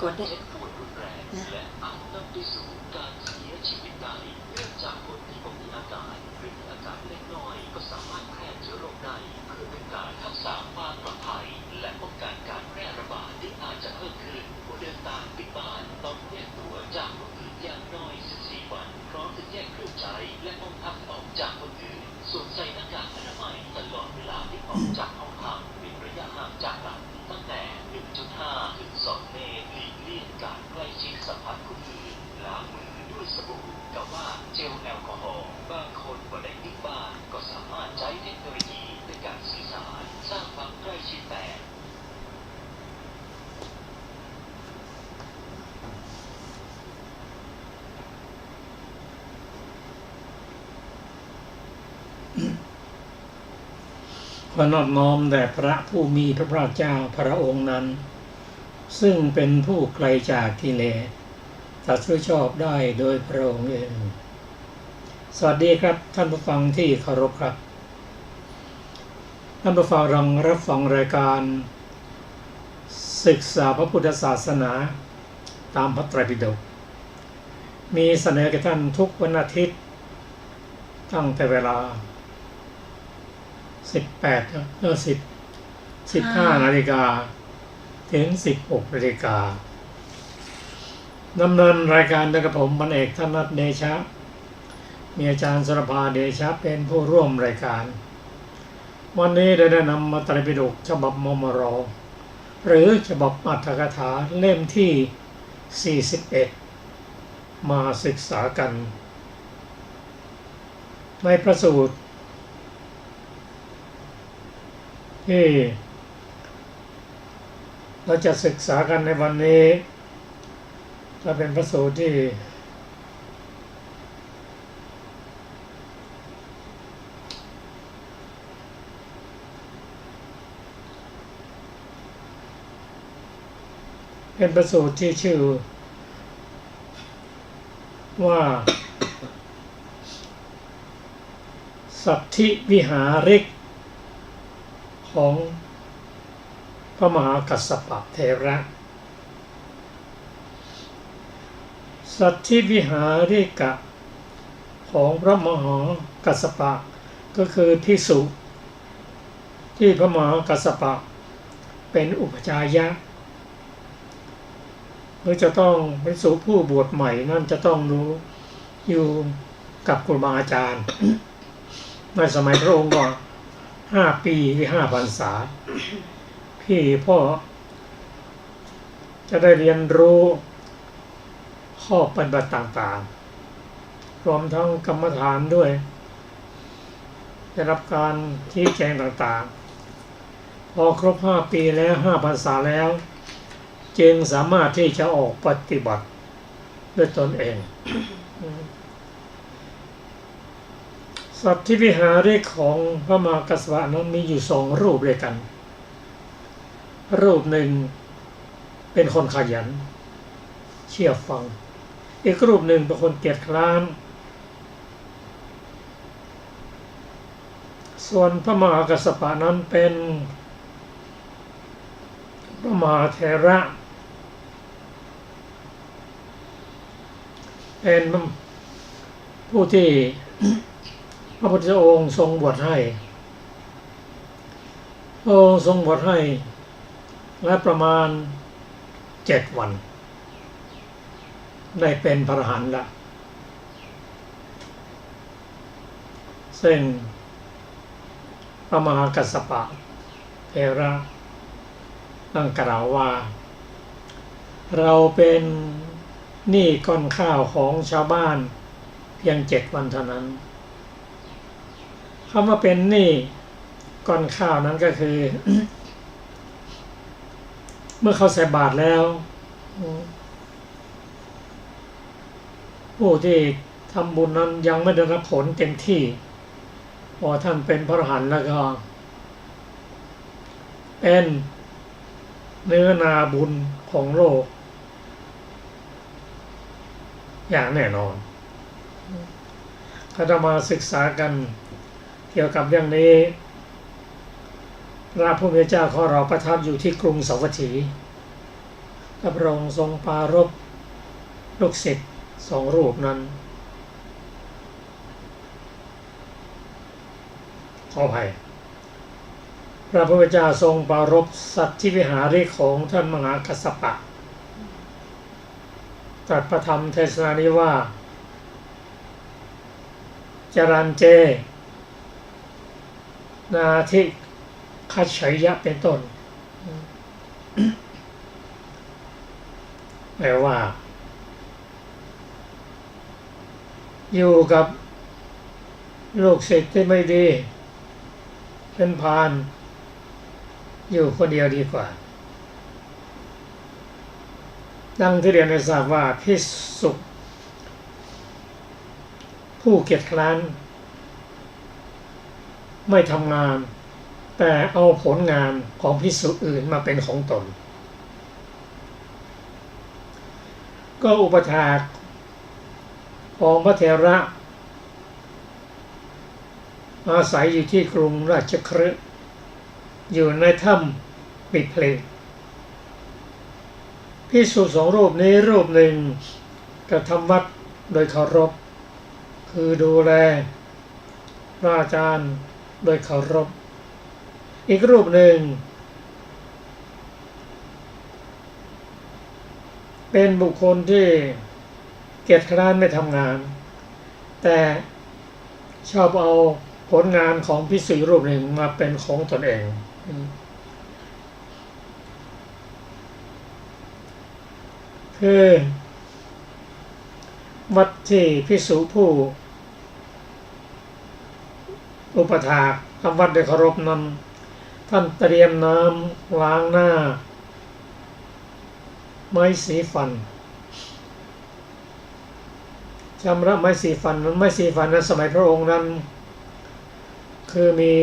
กดได้นะและอาจนำไปสู่การเสียชีวิตได้เนื่องจากคนที่มีอาการหรือมีอาการเล็กน้อยก็สามารถแพร่เชื้อโรคได้เพื่อเป็นการรักษาความปลอดภัยและป้องกันการแพร่ระบาดที่อาจจะเพิ่มขึ้นผู้เดินทางปิดบ้านต้องแยกตัวจากคนอื่นอย่างน้อย14 วันพร้อมจะแยกเครื่องใช้และห้องพักออกจากคนอื่นสวมใส่หน้ากากอนามัยตลอดเวลาที่ออกจากห้องพักมีระยะห่างจากกันตั้งแต่ 1.5 ถึง 2 เมตรหลีกเลี่ยงการใกล้ชิดสัมผัสคนอื่นล้างมือด้วยสบู่กับว่าเจลแอลกอฮอล์บางคนบ่ได้ติดบ้านก็สามารถใช้เทคโนโลยีในการสื่อสารสร้างความใกล้ชิดแต่ขอนอบน้อมแด่พระผู้มีพระภาคเจ้าพระองค์นั้นซึ่งเป็นผู้ไกลจากกิเลสตรัสรู้ชอบได้โดยพระองค์เองสวัสดีครับท่านผู้ฟังที่เคารพครับท่านผู้ฟังรับฟังรายการศึกษาพระพุทธศาสนาตามพระไตรปิฎกมีเสนอแก่ท่านทุกวันอาทิตย์ตั้งแต่เวลา15 นาฬิกาถึง 16 นาฬิกาดำเนินรายการโดยกระผมพันเอกธนัทเดชะมีอาจารย์สรภาเดชะเป็นผู้ร่วมรายการวันนี้ได้นำมาไตรปิฎกฉบับมมร.หรือฉบับอรรถกถาเล่มที่ 41 มาศึกษากันในพระสูตรที่เราจะศึกษากันในวันนี้จะเป็นพระสูตรที่ชื่อว่าสัทธิวิหาริกของพระมหากัสสปะเถระสัทธิวิหาริกะของพระมหากัสสปะก็คือภิกษุที่พระมหากัสสปะเป็นอุปชายะหรือจะต้องเป็นภิกษุผู้บวชใหม่นั่นจะต้องรู้อยู่กับครูบาอาจารย์ในสมัยพระองค์ก่อน5 ปีหรือ5 พรรษาพี่พ่อจะได้เรียนรู้ข้อปฏิบัติต่างๆรวมทั้งกรรมฐานด้วยได้รับการชี้แจงต่างๆพอครบ5 ปีแล้ว5 พรรษาแล้วจึงสามารถที่จะออกปฏิบัติด้วยตนเองสัทธิวิหาริกของพระมหากัสสปะนั้นมีอยู่2 รูปด้วยกันรูปหนึ่งเป็นคนขยันเชื่อฟังอีกรูปหนึ่งเป็นคนเกียจคร้านส่วนพระมหากัสสปะนั้นเป็นพระมหาเถระเป็นผู้ที่พระพุทธองค์ทรงบวชให้พระองค์ทรงบวชให้และประมาณ7 วันได้เป็นพระอรหันต์ละซึ่งพระมหากัสสปะเถระตั้งกล่าวว่าเราเป็นหนี้ก้อนข้าวของชาวบ้านเพียง7 วันเท่านั้นคำว่าเป็นหนี้ก้อนข้าวนั้นก็คือ เมื่อเขาใส่บาตรแล้วผู้ที่ทำบุญนั้นยังไม่ได้รับผลเต็มที่พอท่านเป็นพระอรหันต์แล้วก็เป็นเนื้อนาบุญของโลกอย่างแน่นอนถ้าเรามาศึกษากันเกี่ยวกับเรื่องนี้พระผู้เป็นเจ้าของเราประทับอยู่ที่กรุงสาวัตถี และพระองค์ทรงปรารภลูกศิษย์2 รูปนั้นขออภัยพระพุทธเจ้าทรงปรารภสัตธิวิหาริกของท่านมหากัสสปะตรัสพระธรรมเทศนานี้ว่าจรัญเจนาทิคัจฉยะเป็นต้นแปลว่าอยู่กับลูกศิษย์ที่ไม่ดีเป็นพาลอยู่คนเดียวดีกว่าดังที่เรียนให้ทราบว่าภิกษุผู้เกียจคร้านไม่ทำงานแต่เอาผลงานของภิกษุอื่นมาเป็นของตนก็อุปถากของพระเถระอาศัยอยู่ที่กรุงราชคฤห์อยู่ในถ้ำปิดเพลงภิกษุ2 รูปนี้รูปหนึ่งกระทำวัดโดยเคารพคือดูแลพระอาจารย์โดยเคารพอีกรูปหนึ่งเป็นบุคคลที่เกียจคร้านไม่ทำงานแต่ชอบเอาผลงานของภิกษุรูปหนึ่งมาเป็นของตนเองคือวัดที่ภิกษุผู้อุปถากทำวัดโดยเคารพนั้นท่านเตรียมน้ำล้างหน้าไม้สีฟันชำระไม้สีฟันนั้นไม้สีฟันนั้นสมัยพระองค์นั้นคือมี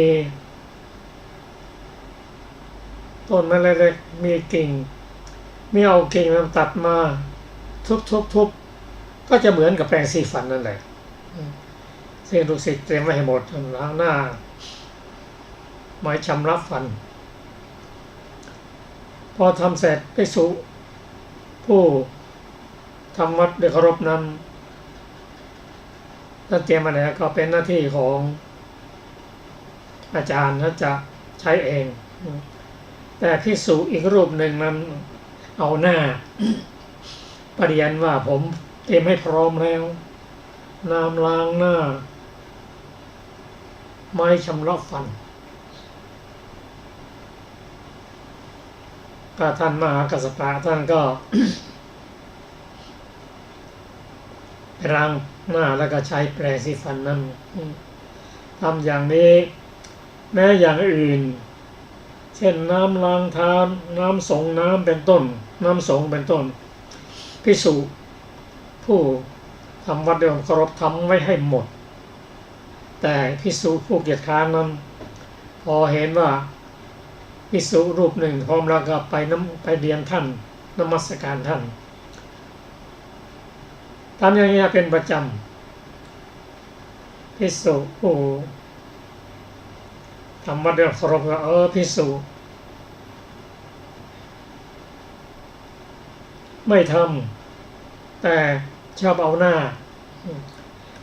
ต้นไม้เล็กๆมีกิ่งไม่เอากิ่งมันตัดมาทุบก็จะเหมือนกับแปรงสีฟันนั่นแหละซึ่งลูกศิษย์เตรียมไว้ให้หมดล้างหน้าไม้ชำระฟันพอทำเสร็จภิกษุผู้ทำวัดโดยเคารพนั้นท่านเตรียมมาแล้วก็เป็นหน้าที่ของอาจารย์ท่านจะใช้เองแต่ภิกษุอีกรูปหนึ่งนั้นเอาหน้าปฏิญาณว่าผมเตรียมให้พร้อมแล้วน้ำล้างหน้าไม้ชำระฟันก็ท่านมหากัสสปะท่านก็ล้างหน้าแล้วก็ใช้แปรงสีฟันนั้นทำอย่างนี้แม้อย่างอื่นเช่นน้ำล้างเท้าน้ำสงน้ำเป็นต้นน้ำสงเป็นต้นภิกษุผู้ทำวัดโดยเคารพทำไว้ให้หมดแต่ภิกษุผู้เกียจคร้านนั้นพอเห็นว่าภิกษุรูปหนึ่งพร้อมแล้วก็ไปเรียนท่านนมัสการท่านทำอย่างนี้เป็นประจำภิกษุผู้ทำวัดโดยเคารพก็ภิกษุไม่ทำแต่ชอบเอาหน้า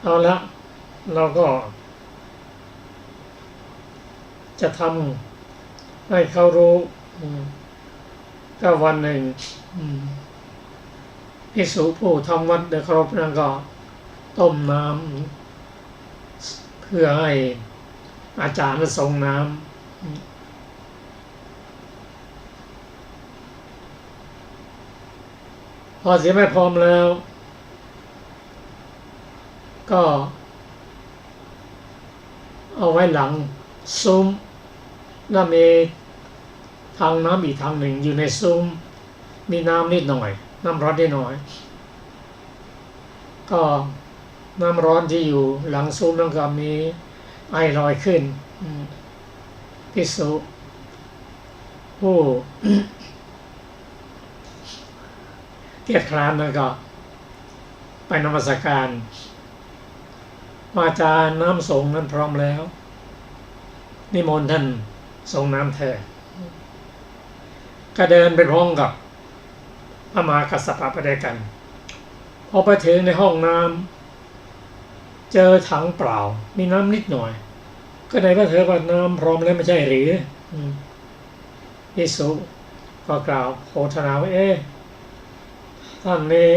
เอาละเราก็จะทำให้เขารู้ก็วันหนึ่งภิกษุผู้ทำวัดโดยเคารพนั้นก็ต้มน้ำเพื่อให้อาจารย์ส่งน้ำพอเสียไม่พร้อมแล้วก็เอาไว้หลังซุ้มแล้วมีทางน้ำอีกทางหนึ่งอยู่ในซุ้มมีน้ำนิดหน่อยน้ำร้อนนิดหน่อยก็น้ำร้อนที่อยู่หลังซุ้มนั่นก็มีไอลอยขึ้นภิกษุผู้ เกียจคร้านนั่นก็ไปนมัสการอาจารย์น้ำสงนั้นพร้อมแล้วนิมนต์ท่านส่งน้ำแทนก็เดินไปพร้อมกับ ระมหากัสสปะไปด้วยกันพอไปถึงในห้องน้ำเจอถังเปล่ามีน้ำนิดหน่อยก็ไหนว่าเธอว่าน้ำพร้อมแล้วไม่ใช่หรือภิกษุก็กล่าวโฆษณาว่าท่านนี้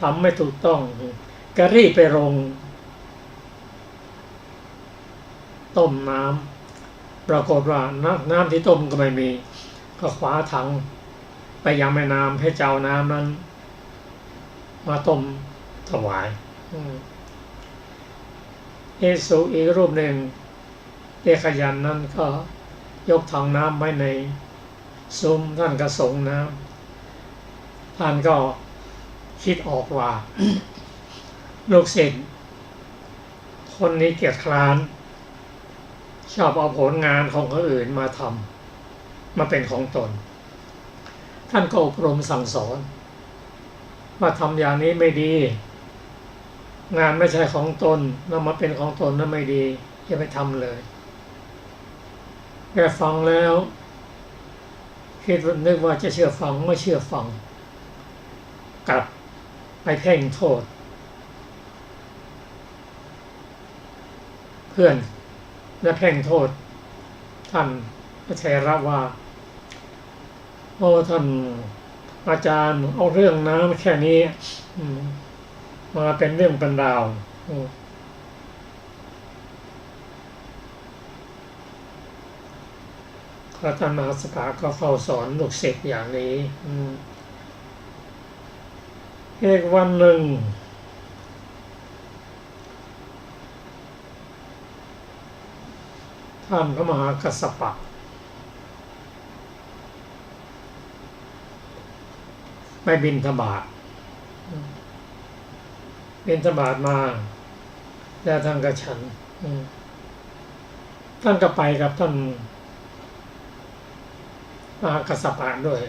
ทำไม่ถูกต้องก็รีบไปโรงต้มน้ำปรากฏว่าน้ำที่ต้มก็ไม่มีก็คว้าถังไปยังแม่น้ำให้เจ้าน้ำนั้นมาต้มถวายภิกษุอีกรูปหนึ่งเด็กขยันนั้นก็ยกถังน้ำไว้ในซุ้มท่านก็ส่งน้ำท่านก็คิดออกว่า ลูกศิษย์คนนี้เกียจคร้านชอบเอาผลงานของคนอื่นมาทำมาเป็นของตนท่านก็อบรมสั่งสอนว่าทำอย่างนี้ไม่ดีงานไม่ใช่ของตนนำมาเป็นของตนนั้นไม่ดีอย่าไปทำเลยแกฟังแล้วคิดนึกว่าจะเชื่อฟังไม่เชื่อฟังกลับไปเพ่งโทษเพื่อนและเพ่งโทษท่านพระเถระว่าท่านอาจารย์เอาเรื่องน้ำแค่นี้มาเป็นเรื่องเป็นราวพระท่านมหาสภาก็เฝ้าสอนลูกศิษย์อย่างนี้อีกวันหนึ่งท่านพระมหากัสสปะไปบิณฑบาตมาแล้วท่านก็ฉันท่านก็ไปกับท่านมหากัสสปะด้วย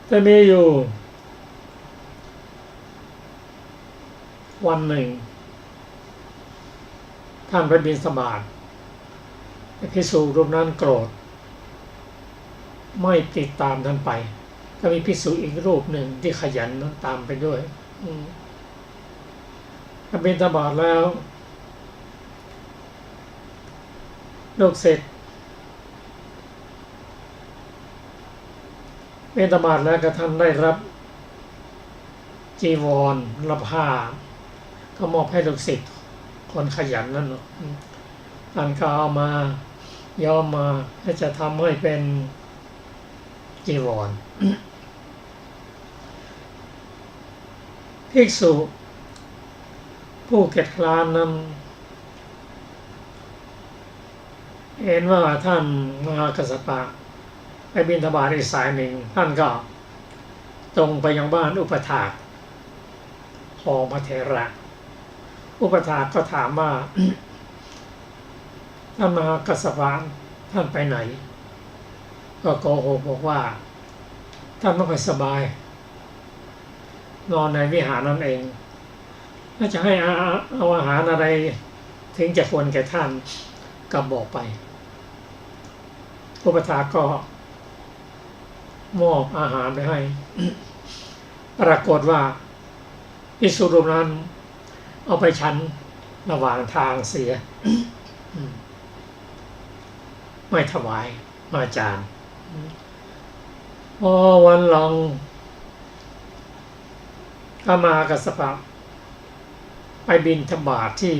แต่มีอยู่วันหนึ่งท่านไปบิณฑบาตภิกษุรูปนั้นโกรธไม่ติดตามท่านไปก็มีภิกษุอีกรูปหนึ่งที่ขยันนั้นตามไปด้วยบิณฑบาตแล้วลูกศิษย์บิณฑบาตแล้วก็ท่านได้รับจีวรรับผ้าก็มอบให้ลูกศิษย์คนขยันนั่นท่านก็เอามาย้อมมาให้จะทำให้เป็นจีวรภิกษุผู้เกียจคร้านนั้นเห็นว่าท่านมหากัสสปะไปบิณฑบาตอีกสายหนึ่งท่านก็ตรงไปยังบ้านอุปถากของพระเถระอุปถากก็ถามว่า ท่านมหากัสสปะท่านไปไหนก็โกหกบอกว่าท่านไม่ค่อยสบายนอนในวิหารนั่นเองน่าจะให้เอาอาหารอะไรถึงจะควรแก่ท่านก็บอกไปอุปถากก็มอบอาหารไปให้ ปรากฏว่าภิกษุรูปนั้นเอาไปฉันระหว่างทางเสีย ไม่ถวายอาจารย์พอวันหลังพระมหากัสสปะไปบิณฑบาตที่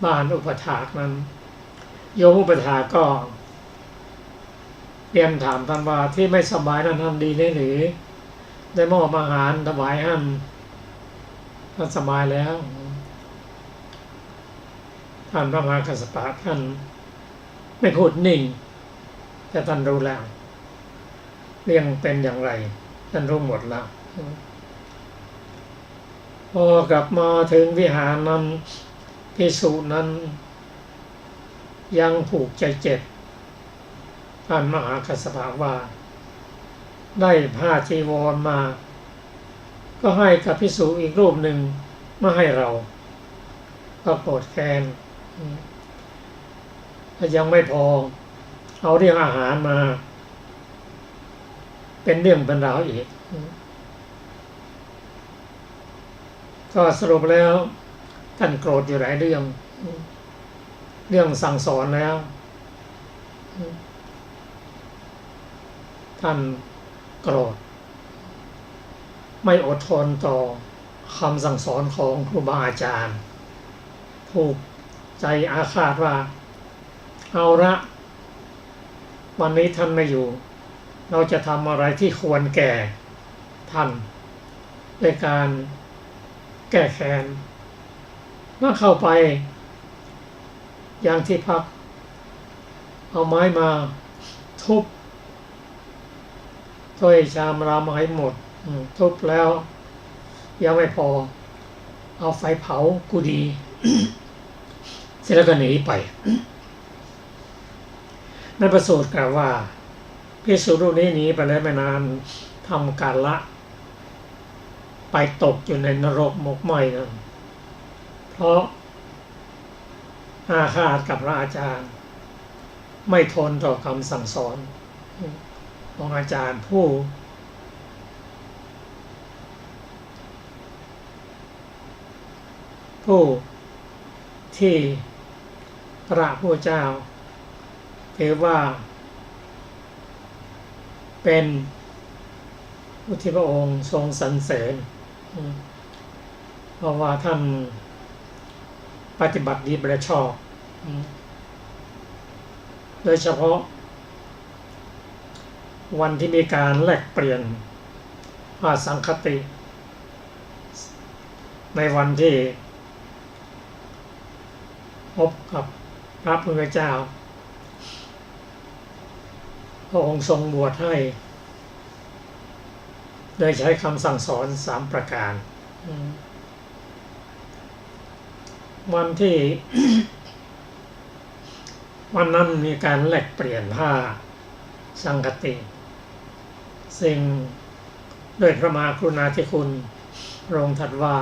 บ้านอุปถากนั้นโยมอุปถากก็เรียนถามท่านว่าที่ไม่สบายนั้นท่านดีหรือได้มอบอาหารถวายท่านสบายแล้วท่านพระมหากัสสปะท่านไม่พูดนิ่งแต่ท่านรู้แล้วเรื่องเป็นอย่างไรท่านรู้หมดแล้วพอกลับมาถึงวิหารนั้นภิกษุนั้นยังผูกใจเจ็บท่านมหากัสสปะว่าได้ผ้าจีวรมาก็ให้กับภิกษุอีกรูปหนึ่งมาให้เราก็โกรธแค้น ถ้ายังไม่พอเอาเรื่องอาหารมาเป็นเรื่องเป็นราวอีกก็สรุปแล้วท่านโกรธอยู่หลายเรื่องสั่งสอนแล้วท่านโกรธไม่อดทนต่อคำสั่งสอนของครูบาอาจารย์ผูกใจอาฆาตว่าเอาละวันนี้ท่านไม่อยู่เราจะทำอะไรที่ควรแก่ท่านในการแก้แค้นเมื่อเข้าไปยังที่พักเอาไม้มาทุบถ้วยชามรามให้หมดทุบแล้วยังไม่พอเอาไฟเผากุฏิ เสร็จแล้วก็หนีไปในพระสูตรกล่าวว่าภิกษุรูปนี้หนีไปแล้วไม่นานทำการละไปตกอยู่ในนรกหมกไหม้นั่นเพราะอาฆาตกับพระอาจารย์ไม่ทนต่อคำสั่งสอนของอาจารย์ผู้ที่พระผู้เจ้าถือว่าเป็นผู้ที่พระองค์ทรงสรรเสริญเพราะว่าท่านปฏิบัติดีประชอบโดยเฉพาะวันที่มีการแลกเปลี่ยนผ้าสังฆติในวันที่พบกับพระพุทธเจ้าพระองค์ทรงบวชให้โดยใช้คำสั่งสอน3 ประการวันที่ วันนั้นมีการแลกเปลี่ยนผ้าสังฆติซึ่งโดยพระมหากรุณาธิคุณพระองค์ตรัสว่า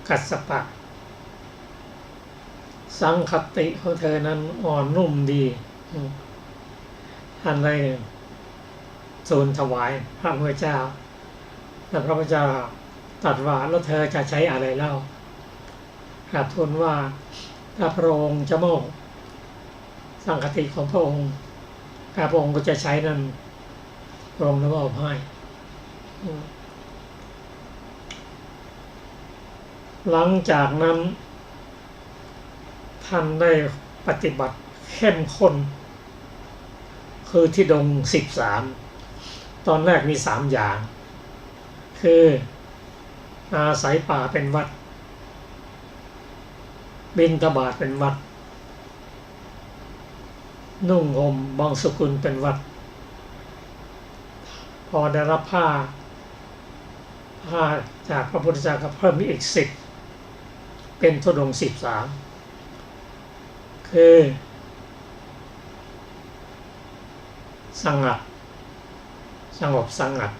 กัสสปะสังฆติของเธอนั้นอ่อนนุ่มดีท่านได้ทูลถวายพระพุทธเจ้าและพระพุทธเจ้าตรัสว่าแล้วเธอจะใช้อะไรเล่ากราบทูลว่าถ้าพระองค์จะมอบสังฆติของพระองค์ข้าพระองค์ก็จะใช้นั้นพระองค์มอบให้หลังจากนั้นท่านได้ปฏิบัติเข้มข้นคือที่ดง13ตอนแรกมี3 อย่างคืออาศัยป่าเป็นวัดบิณฑบาตเป็นวัดนุ่งห่มบางสกุลเป็นวัดพอได้รับผ้าจากพระพุทธเจ้าก็เพิ่มอีก10เป็นธุดงค์13คือสงบสงัด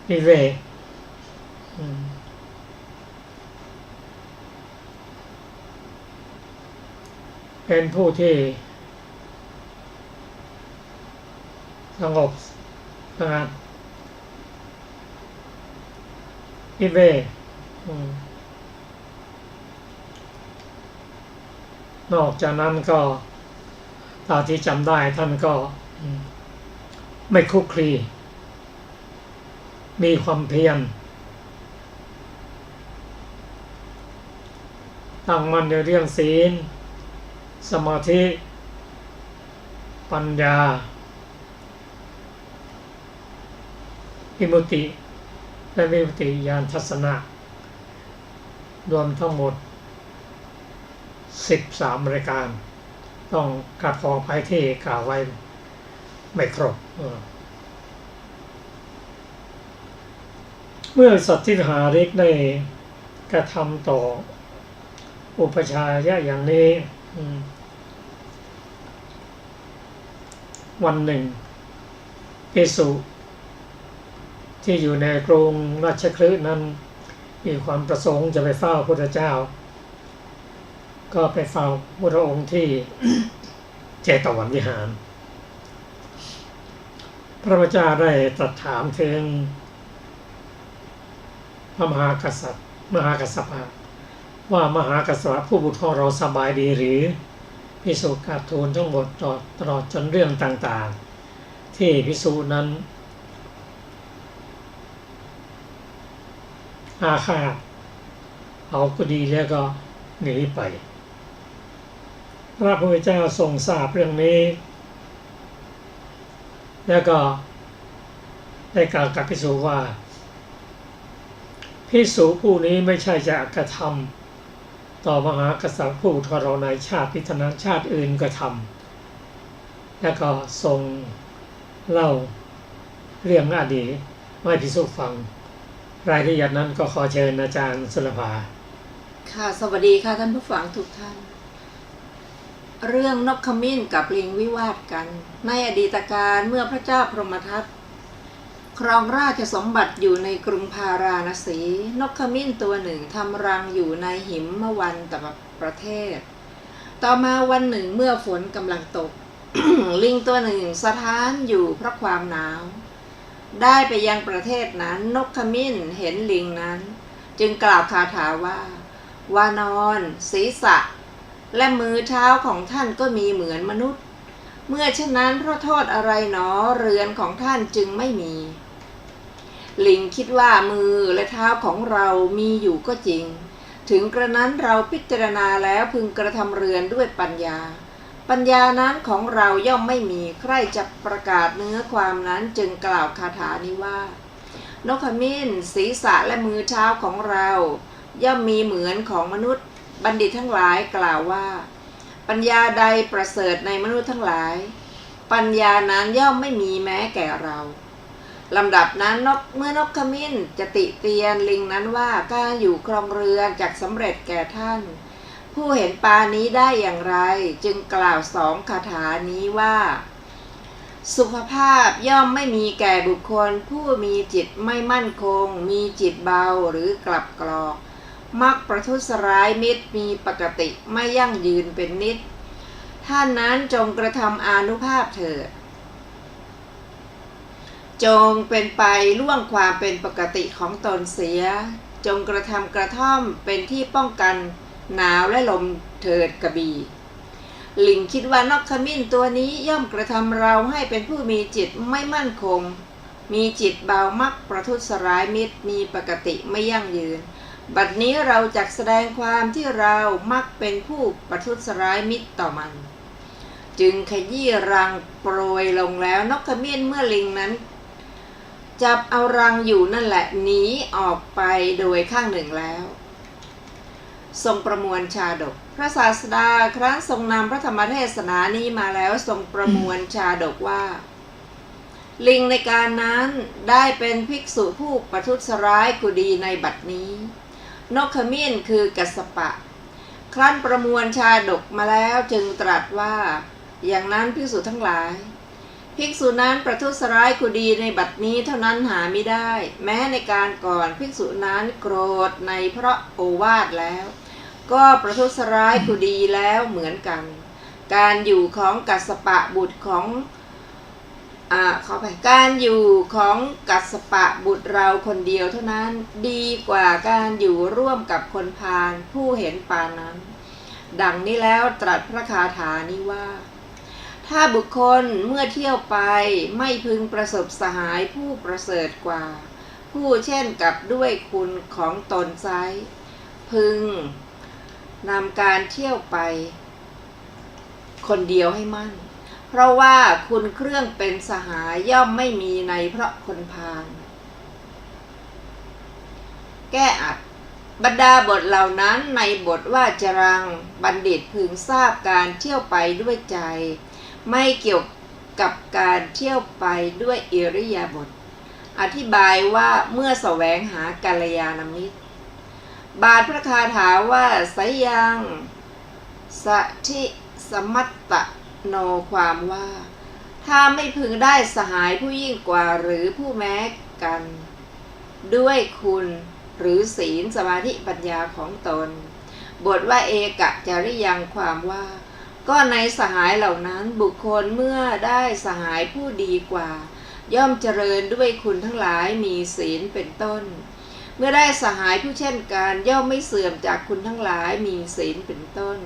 วิเวกเป็นผู้ที่สงบสงัดวิเวกนอกจากนั้นก็ตามที่จำได้ท่านก็ไม่คลุกคลีมีความเพียรตั้งมั่นในเรื่องศีลสมาธิปัญญาวิมุตติและวิมุตติญาณทัศนะรวมทั้งหมด13 รายการต้องกราบขออภัยที่กล่าวไว้ไม่ครบเมื่อสัตถิหาริกได้กระทำต่ออุปชายะอย่างนี้วันหนึ่งภิกษุที่อยู่ในกรุงราชคฤห์นั้น มีความประสงค์จะไปเฝ้าพระพุทธเจ้าก็ไปเฝ้าพระองค์ที่ เจตวันวิหารพระพุทธเจ้าได้ตรัสถามถึงพระมหากษัตริย์มหากัสสปะว่ามหากัสสปะผู้บุตรของเราสบายดีหรือภิกษุกราบทูลทั้งหมดตลอดจนเรื่องต่างๆที่ภิกษุนั้นอาฆาตเอาก็ดีแล้วก็หนีไปพระพุทธเจ้าทรงทราบเรื่องนี้แล้วก็ได้กล่าวกับภิกษุว่าภิกษุผู้นี้ไม่ใช่จะกระทำต่อมหากษัตริย์ผู้ทรมานชาติพิธนาชาติอื่นก็ทำแล้วก็ทรงเล่าเรื่องอดีตให้ภิกษุฟังรายละเอียดนั้นก็ขอเชิญอาจารย์สุรภาค่ะสวัสดีค่ะท่านผู้ฟังทุกท่านเรื่องนกขมิ้นกับลิงวิวาทกันในอดีตการเมื่อพระเจ้าพรหมทัตครองราชสมบัติอยู่ในกรุงพาราณสีนกขมิ้นตัวหนึ่งทำรังอยู่ในหิมวันตประเทศต่อมาวันหนึ่งเมื่อฝนกำลังตก ลิงตัวหนึ่งสถานอยู่เพราะความหนาวได้ไปยังประเทศนั้นนกขมิ้นเห็นลิงนั้นจึงกล่าวคาถาว่านอนศีรษะและมือเท้าของท่านก็มีเหมือนมนุษย์เมื่อเช่นนั้นเพราะโทษอะไรหนอเรือนของท่านจึงไม่มีลิงคิดว่ามือและเท้าของเรามีอยู่ก็จริงถึงกระนั้นเราพิจารณาแล้วพึงกระทำเรือนด้วยปัญญานั้นของเราย่อมไม่มีใครจะประกาศเนื้อความนั้นจึงกล่าวคาถานี้ว่านกขมิ้นศีรษะและมือเท้าของเราย่อมมีเหมือนของมนุษย์บัณฑิตทั้งหลายกล่าวว่าปัญญาใดประเสริฐในมนุษย์ทั้งหลายปัญญานั้นย่อมไม่มีแม้แก่เราลำดับนั้นเมื่อนกขมิ้นจะติเตียนลิงนั้นว่าการอยู่ครองเรือนจักสำเร็จแก่ท่านผู้เห็นปานี้ได้อย่างไรจึงกล่าวสองคาถานี้ว่าสุขภาพย่อมไม่มีแก่บุคคลผู้มีจิตไม่มั่นคงมีจิตเบาหรือกลับกรอกมักประทุษร้ายมิตรมีปกติไม่ยั่งยืนเป็นนิจท่านนั้นจงกระทำอานุภาพเถิดจงเป็นไปล่วงความเป็นปกติของตนเสียจงกระทำกระท่อมเป็นที่ป้องกันหนาวและลมเถิดกระบี่ลิงคิดว่านกขมิ้นตัวนี้ย่อมกระทำเราให้เป็นผู้มีจิตไม่มั่นคงมีจิตเบามักประทุษร้ายมิตรมีปกติไม่ยั่งยืนบัดนี้เราจักแสดงความที่เรามักเป็นผู้ประทุษร้ายมิตรต่อมันจึงขยี้รังโปรยลงแล้วนกขมิ้นเมื่อลิงนั้นจับเอารังอยู่นั่นแหละหนีออกไปโดยข้างหนึ่งแล้วทรงประมวลชาดกพระศาสดาครั้นทรงนำพระธรรมเทศนานี้มาแล้วทรงประมวลชาดกว่าลิงในการนั้นได้เป็นภิกษุผู้ประทุษร้ายกุดีในบัดนี้นกขมิ้นคือกัสสปะครั้นประมวลชาดกมาแล้วจึงตรัสว่าอย่างนั้นภิกษุทั้งหลายภิกษุนั้นประทุษร้ายกุดีในบัดนี้เท่านั้นหาไม่ได้แม้ในการก่อนภิกษุนั้นโกรธในเพราะโอวาทแล้วก็ประทุษร้ายกุดีแล้วเหมือนกันการอยู่ของกัสสปะบุตรของการอยู่ของกัสสปะบุตรเราคนเดียวเท่านั้นดีกว่าการอยู่ร่วมกับคนพาลผู้เห็นปานนั้นดังนี้แล้วตรัสพระคาถานี้ว่าถ้าบุคคลเมื่อเที่ยวไปไม่พึงประสบสหายผู้ประเสริฐกว่าผู้เช่นกับด้วยคุณของตนไซร้พึงนำการเที่ยวไปคนเดียวให้มั่นเพราะว่าคุณเครื่องเป็นสหายย่อมไม่มีในเพราะคนพาลแก้อัดบรรดาบทเหล่านั้นในบทว่าจรังบัณฑิตพึงทราบการเที่ยวไปด้วยใจไม่เกี่ยวกับการเที่ยวไปด้วยอิริยาบถอธิบายว่าเมื่อแสวงหากัลยาณมิตรบาทพระคาถาว่าสยังสัทิสมัตตโนความว่าถ้าไม่พึงได้สหายผู้ยิ่งกว่าหรือผู้แม้กันด้วยคุณ หรือศีลสมาธิปัญญาของตนบทว่าเอกจริยังความว่าก็ในสหายเหล่านั้นบุคคลเมื่อได้สหายผู้ดีกว่าย่อมเจริญด้วยคุณทั้งหลายมีศีลเป็นต้นเมื่อได้สหายผู้เช่นกันย่อมไม่เสื่อมจากคุณทั้งหลายมีศีลเป็นต้น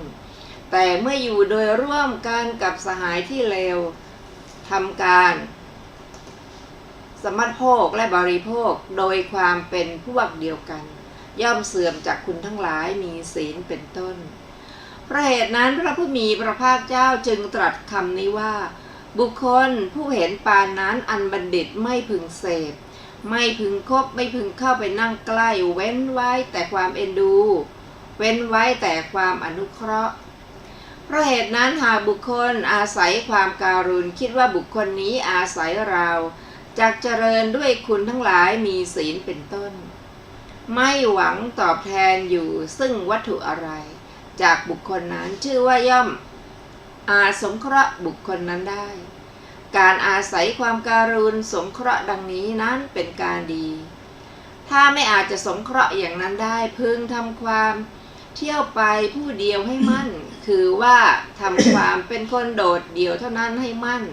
แต่เมื่ออยู่โดยร่วมกันกับสหายที่เลวทำการสมโภคและบริโภคโดยความเป็นพวกเดียวกันย่อมเสื่อมจากคุณทั้งหลายมีศีลเป็นต้นเพราะเหตุนั้นพระผู้มีพระภาคเจ้าจึงตรัสคำนี้ว่าบุคคลผู้เห็นปานนั้นอันบัณฑิตไม่พึงเสพไม่พึงคบไม่พึงเข้าไปนั่งใกล้เว้นไว้แต่ความเอ็นดูเว้นไว้แต่ความอนุเคราะห์เพราะเหตุนั้นหากบุคคลอาศัยความการุณคิดว่าบุคคลนี้อาศัยเราจักเจริญด้วยคุณทั้งหลายมีศีลเป็นต้นไม่หวังตอบแทนอยู่ซึ่งวัตถุอะไรจากบุคคลนั้นชื่อว่าย่อมอาจสงเคราะห์บุคคลนั้นได้การอาศัยความการุณสงเคราะห์ดังนี้นั้นเป็นการดีถ้าไม่อาจจะสงเคราะห์อย่างนั้นได้พึงทำความเที่ยวไปผู้เดียวให้มั่นคือว่าทำความเป็นคนโดดเดี่ยวเท่านั้นให้มั่น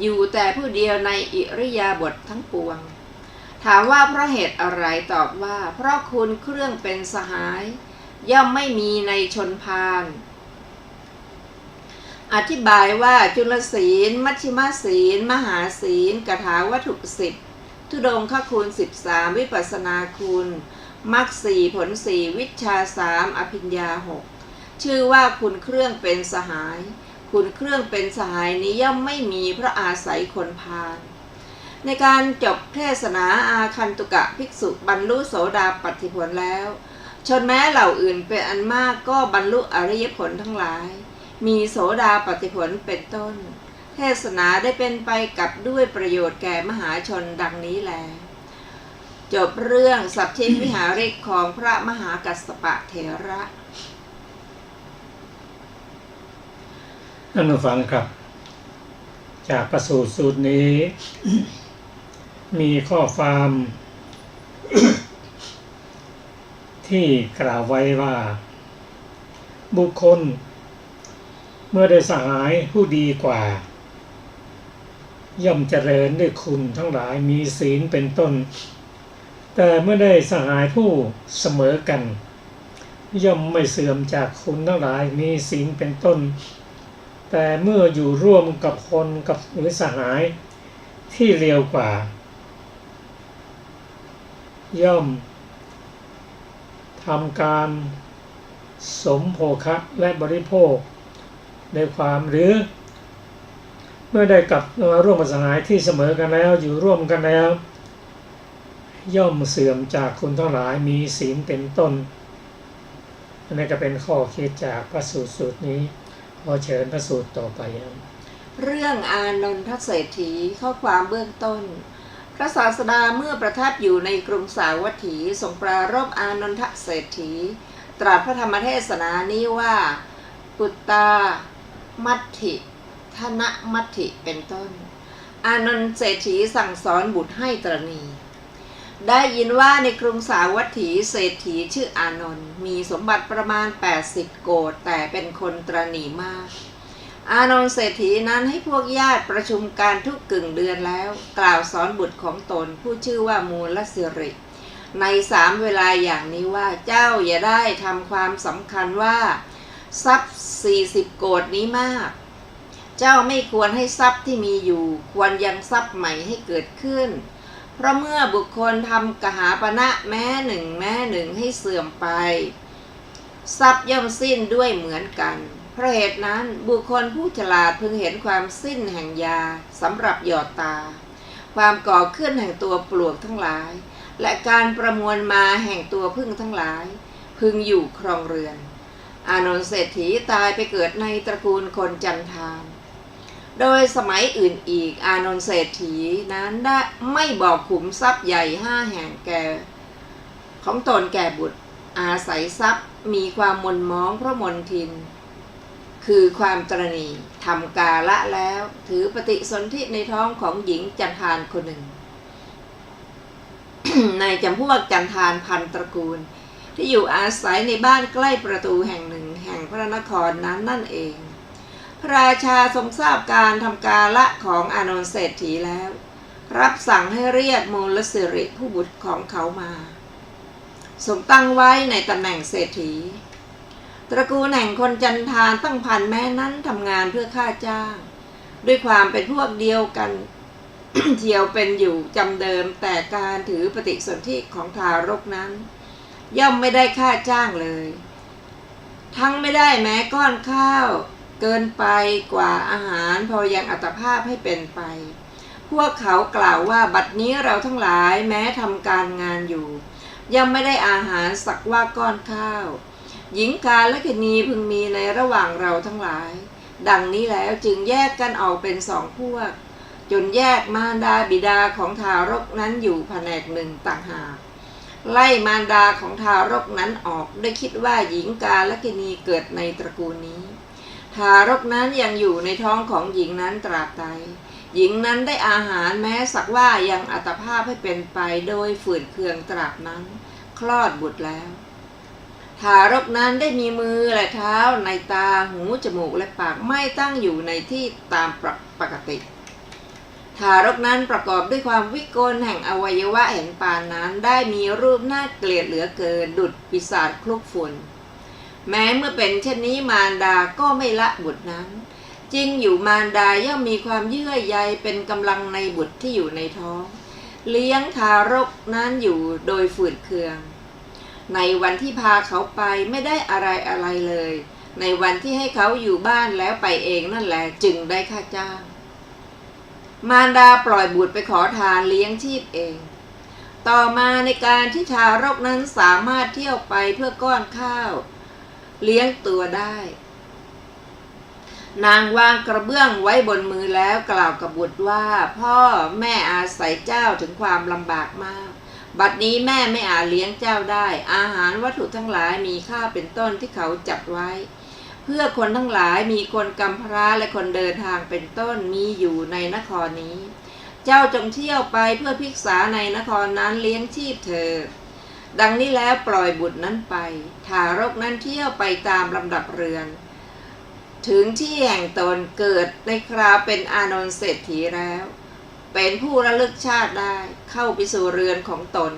อยู่แต่ผู้เดียวในอิริยาบถทั้งปวงถามว่าเพราะเหตุอะไรตอบว่าเพราะคุณเครื่องเป็นสหายย่อมไม่มีในชนพาลอธิบายว่าจุลศีลมัชฌิมศีลมหาศีลกถาวัตถุ10ธุดงคคุณ13วิปัสสนาคุณมรรค4ผล4วิชชา3อภิญญา6ชื่อว่าคุณเครื่องเป็นสหายคุณเครื่องเป็นสหายนี้ย่อมไม่มีเพราะอาศัยคนพาลในการจบเทศนาอาคันตุกะภิกษุบรรลุโสดาปัตติผลแล้วชนแม้เหล่าอื่นเป็นอันมากก็บรรลุอริยผลทั้งหลายมีโสดาปัตติผลเป็นต้นเทศนาได้เป็นไปกับด้วยประโยชน์แก่มหาชนดังนี้แลจบเรื่องสัพทิวิหาริกของพระมหากัสสปะเถระท่านผู้ฟังครับจากพระสูตรสูตรนี้ มีข้อความ ที่กล่าวไว้ว่าบุคคลเมื่อได้สหายผู้ดีกว่าย่อมเจริญด้วยคุณทั้งหลายมีศีลเป็นต้นแต่เมื่อได้สหายผู้เสมอกันย่อมไม่เสื่อมจากคุณทั้งหลายมีศีลเป็นต้นแต่เมื่ออยู่ร่วมกับคนกับหรือสหายที่เลวกว่าย่อมทำการสมโภคะและบริโภคในความหรือเมื่อได้กับร่วมกับสหายที่เสมอกันแล้วอยู่ร่วมกันแล้วย่อมเสื่อมจากคุณทั้งหลายมีศีลเป็นต้นอันนี้ก็เป็นข้อคิดจากพระสูตรนี้ขอเชิญพระสูตรต่อไปเรื่องอานนทเศรษฐีข้อความเบื้องต้นพระศาสดาเมื่อประทับอยู่ในกรุงสาวัตถีทรงปรารภอานนทเศรษฐีตรัสพระธรรมเทศนานี้ว่าปุตตามัตถิธนมัตถิเป็นต้นอานนท์เศรษฐีสั่งสอนบุตรให้ตรณีได้ยินว่าในกรุงสาวัตถีเศรษฐีชื่ออานนท์มีสมบัติประมาณ80โกฏแต่เป็นคนตรณีมากอานนท์เศรษฐีนั้นให้พวกญาติประชุมการทุกกึ่งเดือนแล้วกล่าวสอนบุตรของตนผู้ชื่อว่ามูลสิริใน3เวลาอย่างนี้ว่าเจ้าอย่าได้ทำความสำคัญว่าทรัพย์40โกฏนี้มากเจ้าไม่ควรให้ทรัพย์ที่มีอยู่ควรยังทรัพย์ใหม่ให้เกิดขึ้นเพราะเมื่อบุคคลทำกหาปณะแม้หนึ่งให้เสื่อมไปทรัพย์ย่อมสิ้นด้วยเหมือนกันเพราะเหตุนั้นบุคคลผู้ฉลาดพึงเห็นความสิ้นแห่งยาสำหรับหยอดตาความก่อขึ้นแห่งตัวปลวกทั้งหลายและการประมวลมาแห่งตัวพึ่งทั้งหลายพึงอยู่ครองเรือนอานนท์เศรษฐีตายไปเกิดในตระกูลคนจันทานโดยสมัยอื่นอีกอานนท์เศรษฐีนั้นได้ไม่บอกขุมทรัพย์ใหญ่5แห่งแก่ของตนแก่บุตรอาศัยทรัพย์มีความมนมองเพราะมนทินคือความตระหนี่ทำกาละแล้วถือปฏิสนธิในท้องของหญิงจันทานคนหนึ่ง ในจำพวกจันทานพันตระกูลที่อยู่อาศัยในบ้านใกล้ประตูแห่งหนึ่งแห่งพระนครนั้นนั่นเองพระราชาทรงทราบการทำกาละของอานนท์เศรษฐีแล้วรับสั่งให้เรียกมูลสิริผู้บุตรของเขามาทรงตั้งไว้ในตำแหน่งเศรษฐีตระกูลแห่งคนจันทานตั้งพันแม้นั้นทำงานเพื่อค่าจ้างด้วยความเป็นพวกเดียวกัน เที่ยวเป็นอยู่จำเดิมแต่การถือปฏิสนธิของทารกนั้นย่อมไม่ได้ค่าจ้างเลยทั้งไม่ได้แม้ก้อนข้าวเกินไปกว่าอาหารพอยังอัตภาพให้เป็นไปพวกเขากล่าวว่าบัดนี้เราทั้งหลายแม้ทำการงานอยู่ย่อมไม่ได้อาหารสักว่าก้อนข้าวหญิงกาลกิณีพึงมีในระหว่างเราทั้งหลายดังนี้แล้วจึงแยกกันออกเป็นสองพวกจนแยกมารดาบิดาของทารกนั้นอยู่แผนกหนึ่งต่างหากไล่มารดาของทารกนั้นออกได้คิดว่าหญิงกาลกิณีเกิดในตระกูลนี้ทารกนั้นยังอยู่ในท้องของหญิงนั้นตราบใดหญิงนั้นได้อาหารแม้สักว่ายังอัตภาพให้เป็นไปโดยฝืนเคืองตราบนั้นคลอดบุตรแล้วทารกนั้นได้มีมือและเท้าในตาหูจมูกและปากไม่ตั้งอยู่ในที่ตามปกติทารกนั้นประกอบด้วยความวิกลแห่งอวัยวะเห็นปานนั้นได้มีรูปน่าเกลียดเหลือเกินดุจปีศาจคลุกฝุ่นแม้เมื่อเป็นเช่นนี้มารดาก็ไม่ละบุตรนั้นจริงอยู่มารดาย่อมมีความเยื่อใยเป็นกำลังในบุตรที่อยู่ในท้องเลี้ยงทารกนั้นอยู่โดยฝืดเคืองในวันที่พาเขาไปไม่ได้อะไรเลยในวันที่ให้เขาอยู่บ้านแล้วไปเองนั่นแหละจึงได้ค่าจ้างมารดาปล่อยบุตรไปขอทานเลี้ยงชีพเองต่อมาในการที่ทารกนั้นสามารถเที่ยวไปเพื่อก้อนข้าวเลี้ยงตัวได้นางวางกระเบื้องไว้บนมือแล้วกล่าวกับบุตรว่าพ่อแม่อาศัยเจ้าถึงความลำบากมากบัดนี้แม่ไม่อาจเลี้ยงเจ้าได้อาหารวัตถุทั้งหลายมีค่าเป็นต้นที่เขาจัดไว้เพื่อคนทั้งหลายมีคนกำพร้าและคนเดินทางเป็นต้นมีอยู่ในนครนี้เจ้าจงเที่ยวไปเพื่อภิกษาในนครนั้นเลี้ยงชีพเธอดังนี้แล้วปล่อยบุตรนั้นไปทารกนั้นเที่ยวไปตามลำดับเรือนถึงที่แห่งตนเกิดในคราวเป็นอานนท์เศรษฐีแล้วเป็นผู้ระลึกชาติได้เข้าไปสู่เรือนของตน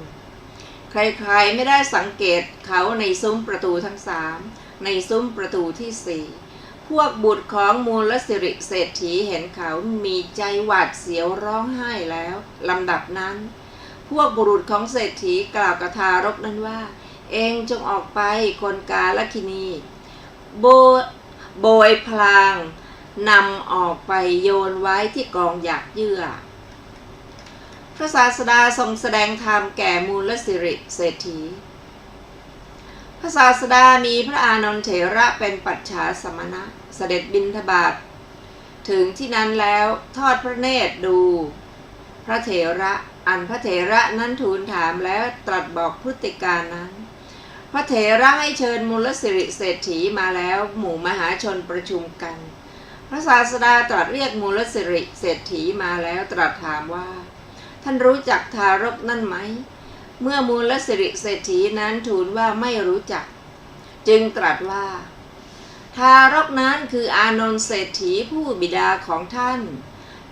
ใครๆไม่ได้สังเกตเขาในซุ้มประตูทั้งสามในซุ้มประตูที่สี่พวกบุตรของมูลสิริเศรษฐีเห็นเขามีใจหวาดเสียวร้องไห้แล้วลำดับนั้นพวกบุรุษของเศรษฐีกล่าวกับทารกนั้นว่าเองจงออกไปคนกาลกิณีโบยพลางนำออกไปโยนไว้ที่กองหยากเยื่อพระศาสดาทรงแสดงธรรมแก่มูลสิริเศรษฐีพระศาสดามีพระอานนท์เถระเป็นปัจฉาสมณะเสด็จบิณฑบาตถึงที่นั้นแล้วทอดพระเนตรดูพระเถระอันพระเถระนั้นทูลถามแล้วตรัสบอกพฤติการนั้นพระเถระให้เชิญมูลสิริเศรษฐีมาแล้วหมู่มหาชนประชุมกันพระศาสดาตรัสเรียกมูลสิริเศรษฐีมาแล้วตรัสถามว่าท่านรู้จักทารกนั่นไหมเมื่อมูลสิริเศรษฐีนั้นทูลว่าไม่รู้จักจึงตรัสว่าทารกนั้นคืออานนท์เศรษฐีผู้บิดาของท่าน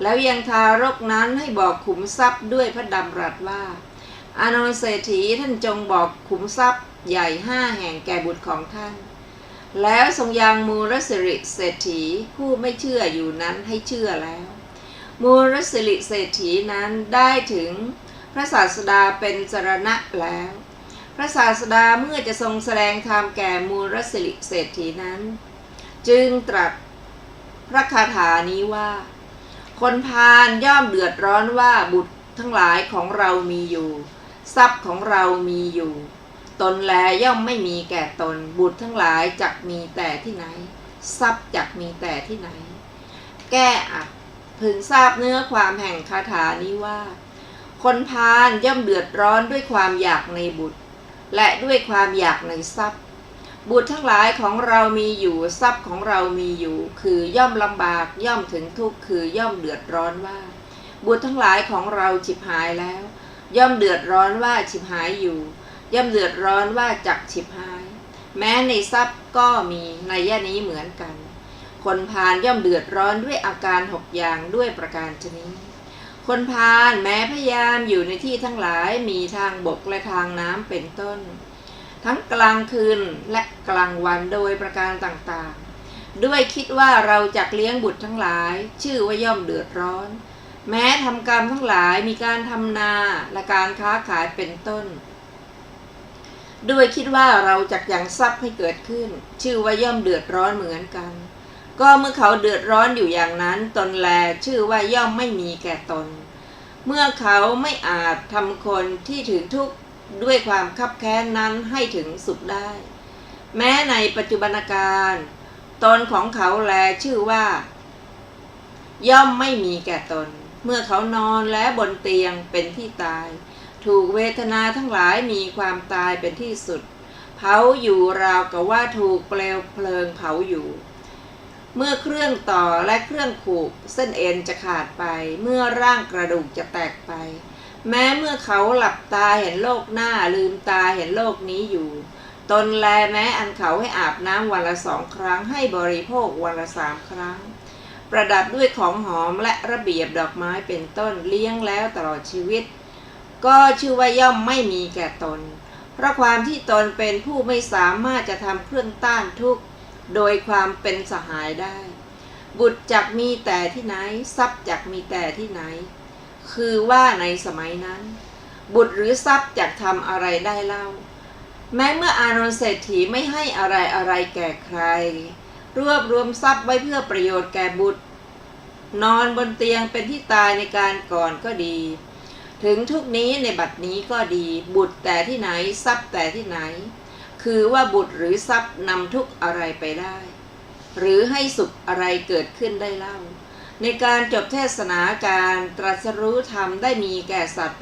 แล้วยังทารกนั้นให้บอกขุมทรัพย์ด้วยพระดำรัสว่าอานนท์เศรษฐีท่านจงบอกขุมทรัพย์ใหญ่5 แห่งแก่บุตรของท่านแล้วทรงยังมูลสิริเศรษฐีผู้ไม่เชื่ออยู่นั้นให้เชื่อแล้วมูลสิริเศรษฐีนั้นได้ถึงพระศาสดาเป็นสรณะแล้วพระศาสดาเมื่อจะทรงแสดงธรรมแก่มูลสิริเศรษฐีนั้นจึงตรัสพระคาถานี้ว่าคนพาลย่อมเดือดร้อนว่าบุตรทั้งหลายของเรามีอยู่ทรัพย์ของเรามีอยู่ตนแลย่อมไม่มีแก่ตนบุตรทั้งหลายจักมีแต่ที่ไหนทรัพย์จักมีแต่ที่ไหนแก้อัดพึงทราบเนื้อความแห่งคาถานี้ว่าคนพาลย่อมเดือดร้อนด้วยความอยากในบุตรและด้วยความอยากในทรัพย์บุตรทั้งหลายของเรามีอยู่ทรัพย์ของเรามีอยู่คือย่อมลำบากย่อมถึงทุกข์คือย่อมเดือดร้อนว่าบุตรทั้งหลายของเราฉิบหายแล้ว ย่อมเดือดร้อนว่าฉิบหายอยู่ย่อมเดือดร้อนว่าจักฉิบหายแม้ในทรัพย์ก็มีนัยยะนี้เหมือนกันคนพาลย่อมเดือดร้อนด้วยอาการ6อย่างด้วยประการชนี้คนพาลแม้พยายามอยู่ในที่ทั้งหลายมีทางบกและทางน้ำเป็นต้นทั้งกลางคืนและกลางวันโดยประการต่างๆด้วยคิดว่าเราจักเลี้ยงบุตรทั้งหลายชื่อว่าย่อมเดือดร้อนแม้ทำกรรมทั้งหลายมีการทำนาและการค้าขายเป็นต้นด้วยคิดว่าเราจักยังทรัพย์ให้เกิดขึ้นชื่อว่าย่อมเดือดร้อนเหมือนกันก็เมื่อเขาเดือดร้อนอยู่อย่างนั้นตนแลชื่อว่าย่อมไม่มีแก่ตนเมื่อเขาไม่อาจทำคนที่ถึงทุกข์ด้วยความคับแค้นนั้นให้ถึงสุขได้แม้ในปัจจุบันการตนของเขาแลชื่อว่าย่อมไม่มีแก่ตนเมื่อเขานอนและบนเตียงเป็นที่ตายถูกเวทนาทั้งหลายมีความตายเป็นที่สุดเผาอยู่ราวกับว่าถูกเปลวเพลิงเผาอยู่เมื่อเครื่องต่อและเครื่องผูกเส้นเอ็นจะขาดไปเมื่อร่างกระดูกจะแตกไปแม้เมื่อเขาหลับตาเห็นโลกหน้าลืมตาเห็นโลกนี้อยู่ตนแลแม้อันเขาให้อาบน้ำวันละ2 ครั้งให้บริโภควันละ3 ครั้งประดับด้วยของหอมและระเบียบดอกไม้เป็นต้นเลี้ยงแล้วตลอดชีวิตก็ชื่อว่าย่อมไม่มีแก่ตนเพราะความที่ตนเป็นผู้ไม่สามารถจะทำเครื่องต้านทุกข์โดยความเป็นสหายได้บุตรจักมีแต่ที่ไหนทรัพย์จักมีแต่ที่ไหนคือว่าในสมัยนั้นบุตรหรือทรัพย์จักทำอะไรได้เล่าแม้เมื่ออานนท์เศรษฐีไม่ให้อะไรแก่ใครรวบรวมทรัพย์ไว้เพื่อประโยชน์แก่บุตรนอนบนเตียงเป็นที่ตายในการก่อนก็ดีถึงทุกนี้ในบัดนี้ก็ดีบุตรแต่ที่ไหนทรัพย์แต่ที่ไหนคือว่าบุตรหรือทรัพย์นำทุกอะไรไปได้หรือให้สุขอะไรเกิดขึ้นได้เล่าในการจบเทศนาการตรัสรู้ธรรมได้มีแก่สัตว์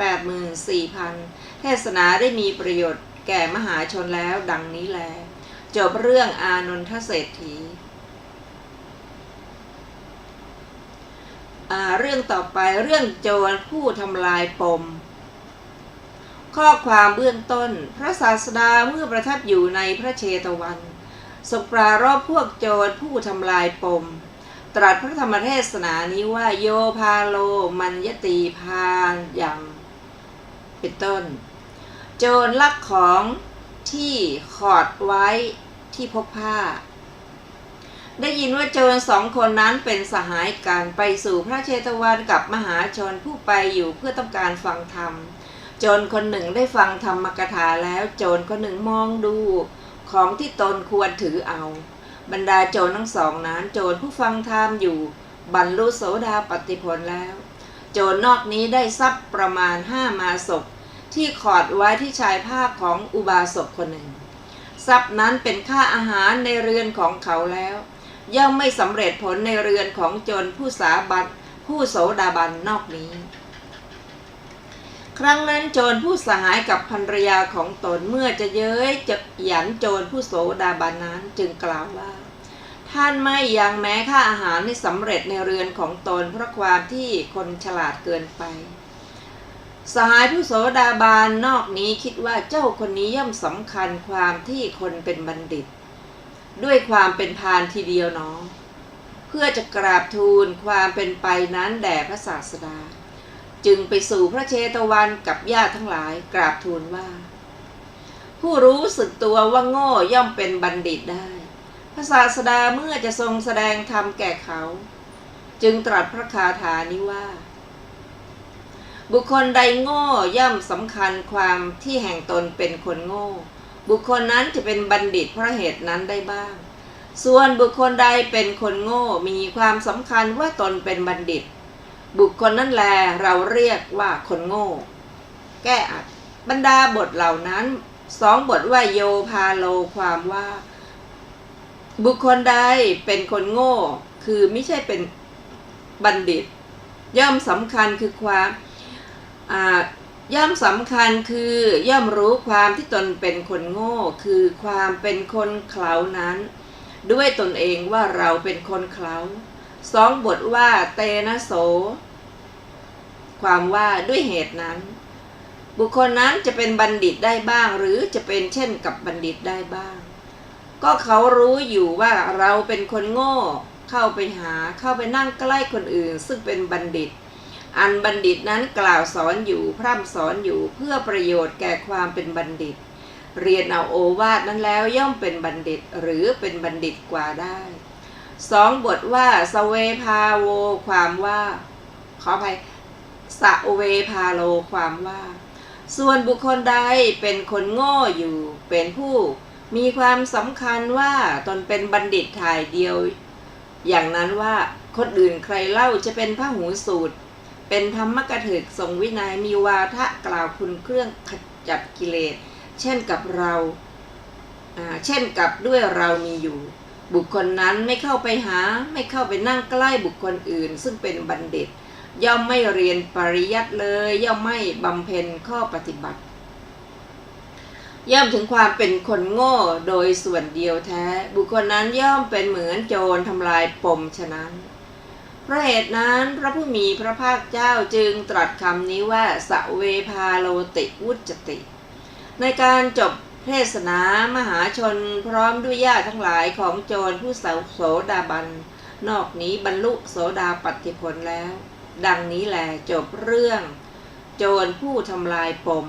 84,000 เทศนาได้มีประโยชน์แก่มหาชนแล้วดังนี้แลจบเรื่องอานนทเศรษฐีเรื่องต่อไปเรื่องโจรผู้ทำลายปมข้อความเบื้องต้นพระศาสดาเมื่อประทับอยู่ในพระเชตวันทรงปรารภพวกโจรผู้ทำลายปมตรัสพระธรรมเทศนานี้ว่าโยพาโลมัญญตีพานยังเป็นต้นโจรลักของที่ขอดไว้ที่พกผ้าได้ยินว่าโจร2 คนนั้นเป็นสหายกันไปสู่พระเชตวันกับมหาชนผู้ไปอยู่เพื่อต้องการฟังธรรมโจรคนหนึ่งได้ฟังธรรมกถาแล้วโจรคนหนึ่งมองดูของที่ตนควรถือเอาบรรดาโจรทั้ง2นั้นโจรผู้ฟังธรรมอยู่บรรลุโสดาปัตติผลแล้วโจรนอกนี้ได้ทรัพย์ประมาณ5 มาศกที่ขอดไว้ที่ชายผ้าของอุบาสกคนหนึ่งทรัพย์นั้นเป็นค่าอาหารในเรือนของเขาแล้วย่อมไม่สำเร็จผลในเรือนของโจรผู้โสดาบันนอกนี้ครั้งนั้นโจรผู้สหายกับภรรยาของตนเมื่อจะเย้ยจะหยันโจรผู้โสดาบันนั้นจึงกล่าวว่าท่านไม่ยังแม้ค่าอาหารให้สำเร็จในเรือนของตนเพราะความที่คนฉลาดเกินไปสหายผู้โสดาบันนอกนี้คิดว่าเจ้าคนนี้ย่อมสำคัญความที่คนเป็นบัณฑิตด้วยความเป็นพาลทีเดียวหนอเพื่อจะกราบทูลความเป็นไปนั้นแด่พระศาสดาจึงไปสู่พระเชตวันกับญาติทั้งหลายกราบทูลว่าผู้รู้สึกตัวว่าโง่ย่อมเป็นบัณฑิตได้พระศาสดาเมื่อจะทรงแสดงธรรมแก่เขาจึงตรัสพระคาถานี้ว่าบุคคลใดโง่ย่อมสำคัญความที่แห่งตนเป็นคนโง่บุคคลนั้นจะเป็นบัณฑิตเพราะเหตุนั้นได้บ้างส่วนบุคคลใดเป็นคนโง่มีความสำคัญว่าตนเป็นบัณฑิตบุคคลนั้นแลเราเรียกว่าคนโง่แก้อัดบรรดาบทเหล่านั้น2 บทว่าโยพาโลความว่าบุคคลใดเป็นคนโง่คือไม่ใช่เป็นบัณฑิตย่อมสำคัญคือความย่อมสำคัญคือย่อมรู้ความที่ตนเป็นคนโง่คือความเป็นคนเขลานั้นด้วยตนเองว่าเราเป็นคนเขลา2 บทว่าเตนะโสความว่าด้วยเหตุนั้น บุคคลนั้นจะเป็นบัณฑิตได้บ้างหรือจะเป็นเช่นกับบัณฑิตได้บ้างก็เขารู้อยู่ว่าเราเป็นคนโง่เข้าไปนั่งใกล้คนอื่นซึ่งเป็นบัณฑิตอันบัณฑิตนั้นกล่าวสอนอยู่พร่ำสอนอยู่เพื่อประโยชน์แก่ความเป็นบัณฑิตเรียนเอาโอวาทนั้นแล้วย่อมเป็นบัณฑิตหรือเป็นบัณฑิตกว่าได้2 บทว่าสเวภาโวความว่าขออภัยสเวภาโลความว่าส่วนบุคคลใดเป็นคนโง่อยู่เป็นผู้มีความสำคัญว่าตนเป็นบัณฑิตถ่ายเดียวอย่างนั้นว่าคนอื่นใครเล่าจะเป็นพหูสูตรเป็นธรรมกถึกทรงวินัยมีวาทะกล่าวคุณเครื่องขจัดกิเลสเช่นกับด้วยเรามีอยู่บุคคลนั้นไม่เข้าไปนั่งใกล้บุคคลอื่นซึ่งเป็นบัณฑิตย่อมไม่เรียนปริยัติเลยย่อมไม่บำเพ็ญข้อปฏิบัติย่อมถึงความเป็นคนโง่โดยส่วนเดียวแท้บุคคลนั้นย่อมเป็นเหมือนโจรทำลายปมฉะนั้นเพราะเหตุนั้นพระผู้มีพระภาคเจ้าจึงตรัสคำนี้ว่าสเวภาโลติวุจติในการจบเทศนามหาชนพร้อมด้วยญาติทั้งหลายของโจรผู้โสดาบันนอกนี้บรรลุโสดาปัตติผลแล้วดังนี้แหละจบเรื่องโจรผู้ทำลายปม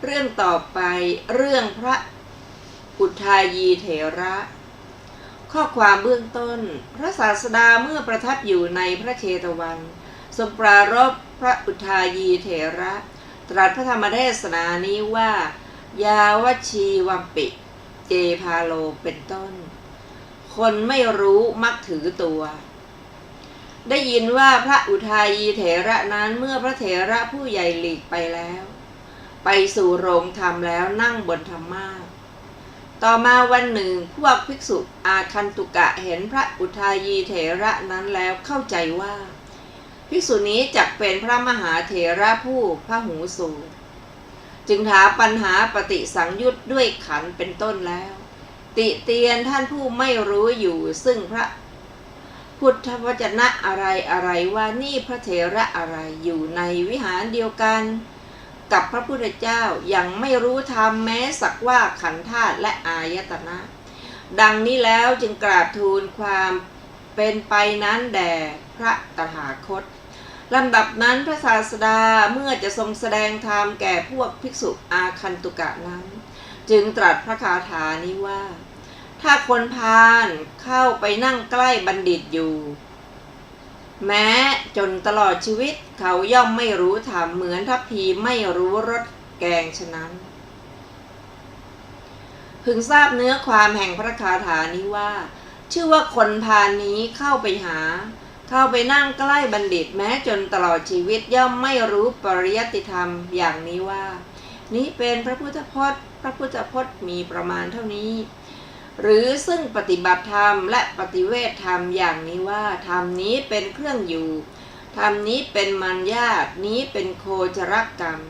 เรื่องต่อไปเรื่องพระอุทายีเถระข้อความเบื้องต้นพระศาสดาเมื่อประทับอยู่ในพระเชตวันทรงปรารภพระอุทายีเถระตรัสพระธรรมเทศนานี้ว่ายาวชีวัมปิเจพาโลเป็นต้นคนไม่รู้มักถือตัวได้ยินว่าพระอุทายีเถระนั้นเมื่อพระเถระผู้ใหญ่หลีกไปแล้วไปสู่โรงธรรมแล้วนั่งบนธรรมาสน์ต่อมาวันหนึ่งพวกภิกษุอาคันตุกะเห็นพระอุทายีเถระนั้นแล้วเข้าใจว่าภิกษุนี้จักเป็นพระมหาเถระผู้พหูสูตรจึงถามปัญหาปฏิสังยุตด้วยขันธ์เป็นต้นแล้วติเตียนท่านผู้ไม่รู้อยู่ซึ่งพระพุทธวจนะอะไรว่านี่พระเถระอะไรอยู่ในวิหารเดียวกันกับพระพุทธเจ้ายังไม่รู้ธรรมแม้สักว่าขันธ์ธาตุและอายตนะดังนี้แล้วจึงกราบทูลความเป็นไปนั้นแด่พระตถาคตลำดับนั้นพระศาสดาเมื่อจะทรงแสดงธรรมแก่พวกภิกษุอาคันตุกะนั้นจึงตรัสพระคาถานี้ว่าถ้าคนพาลเข้าไปนั่งใกล้บัณฑิตอยู่แม้จนตลอดชีวิตเขาย่อมไม่รู้ธรรมเหมือนทัพพีไม่รู้รสแกงฉะนั้นพึงทราบเนื้อความแห่งพระคาถานี้ว่าชื่อว่าคนพาลนี้เข้าไปนั่งใกล้บัณฑิตแม้จนตลอดชีวิตย่อมไม่รู้ปริยัติธรรมอย่างนี้ว่านี้เป็นพระพุทธพจน์มีประมาณเท่านี้หรือซึ่งปฏิบัติธรรมและปฏิเวทธรรมอย่างนี้ว่าธรรมนี้เป็นเครื่องอยู่ธรรมนี้เป็นมัญญาตนี้เป็นโคจรกรรม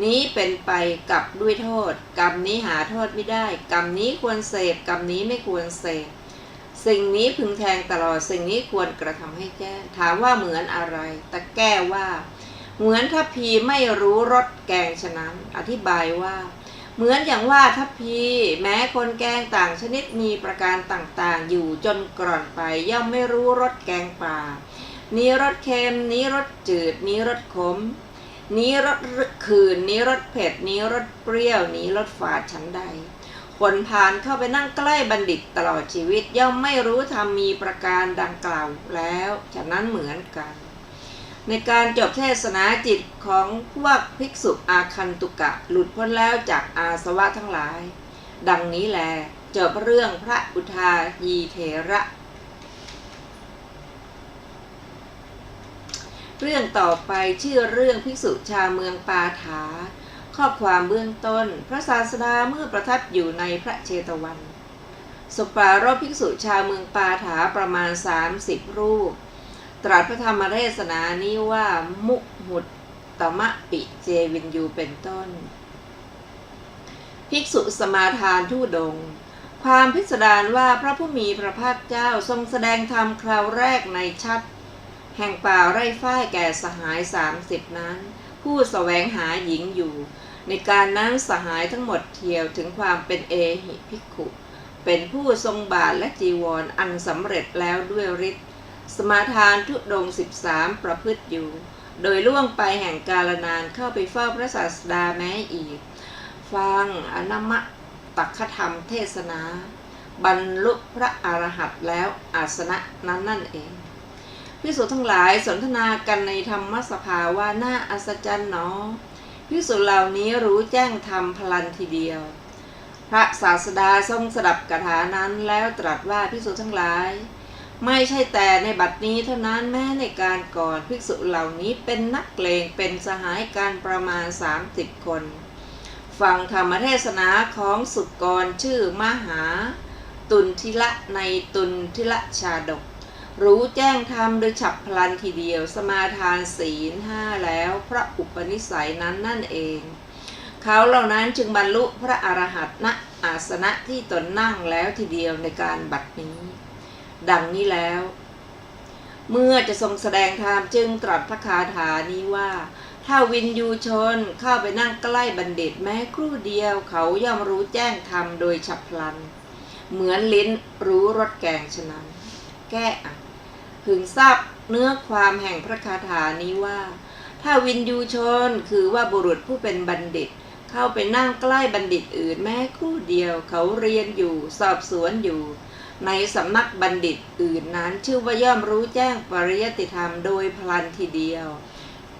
นี้เป็นไปกับด้วยโทษกรรมนี้หาโทษไม่ได้กรรมนี้ควรเสพกรรมนี้ไม่ควรเสพสิ่งนี้พึงแทงตลอดสิ่งนี้ควรกระทำให้แก้ถามว่าเหมือนอะไรแต่แก้ว่าเหมือนทัพพีไม่รู้รสแกงฉะนั้นอธิบายว่าเหมือนอย่างว่าทัพพีแม้คนแกงต่างชนิดมีประการต่างๆอยู่จนกร่อนไปย่อมไม่รู้รสแกงป่านี้รสเค็มนี้รสจืดนี้รสขมนี้รสขื่นนี้รสเผ็ดนี้รสเปรี้ยวนี้รสฝาดฉันใดคนพาลเข้าไปนั่งใกล้บัณฑิตตลอดชีวิตย่อมไม่รู้ธรรมมีประการดังกล่าวแล้วฉะนั้นเหมือนกันในการจบเทศนาจิตของพวกภิกษุอาคันตุกะหลุดพ้นแล้วจากอาสวะทั้งหลายดังนี้แลจบเรื่องพระอุทายีเถระเรื่องต่อไปชื่อเรื่องภิกษุชาวเมืองปาฐาข้อความเบื้องต้นพระศาสดาเมื่อประทับอยู่ในพระเชตวันทรงปรารภภิกษุชาวเมืองปาฐาประมาณ30รูปตรัสพระธรรมเทศนานี้ว่ามุหุตตมะปิเจวินยูเป็นต้นภิกษุสมาทานธุดงค์ความพิสดารว่าพระผู้มีพระภาคเจ้าทรงแสดงธรรมคราวแรกในชัด แห่งป่าไร่ฝ้ายแก่สหาย30นั้นผู้แสวงหาหญิงอยู่ในการนั้นสหายทั้งหมดเที่ยวถึงความเป็นเอหิภิกขุเป็นผู้ทรงบาทและจีวรอันสำเร็จแล้วด้วยฤทธิ์สมาทานธุดงค์13ประพฤติอยู่โดยล่วงไปแห่งกาลนานเข้าไปเฝ้าพระศาสดาแม้อีกฟังอนามตักขธรรมเทศนาบรรลุพระอรหันต์แล้วอาสนะนั้นนั่นเองภิกษุทั้งหลายสนทนากันในธรรมสภาว่าน่าอัศจรรย์หนอภิกษุเหล่านี้รู้แจ้งธรรมพลันทีเดียวพระศาสดาทรงสดับคาถานั้นแล้วตรัสว่าภิกษุทั้งหลายไม่ใช่แต่ในบัดนี้เท่านั้นแม้ในการก่อนภิกษุเหล่านี้เป็นนักเลงเป็นสหายกันประมาณ30 คนฟังธรรมเทศนาของสุกรชื่อมหาตุนทิละในตุนทิละชาดกรู้แจ้งธรรมโดยฉับพลันทีเดียวสมาทานศีล5แล้วพระอุปนิสัยนั้นนั่นเองเขาเหล่านั้นจึงบรรลุพระอรหันต์ณอาสนะที่ตนนั่งแล้วทีเดียวในการบัดนี้ดังนี้แล้วเมื่อจะทรงแสดงธรรมจึงตรัสพระคาถานี้ว่าถ้าวินยูชนเข้าไปนั่งใกล้บัณฑิตแม้ครู่เดียวเขาย่อมรู้แจ้งธรรมโดยฉับพลันเหมือนลิ้นรู้รสแกงฉะนั้นแก้อ่ะพึงทราบเนื้อความแห่งพระคาถานี้ว่าถ้าวินยูชนคือว่าบุรุษผู้เป็นบัณฑิตเข้าไปนั่งใกล้บัณฑิตอื่นแม้ครู่เดียวเขาเรียนอยู่สอบสวนอยู่ในสำนักบัณฑิตอื่นนั้นชื่อว่าย่อมรู้แจ้งปริยัติธรรมโดยพลันทีเดียว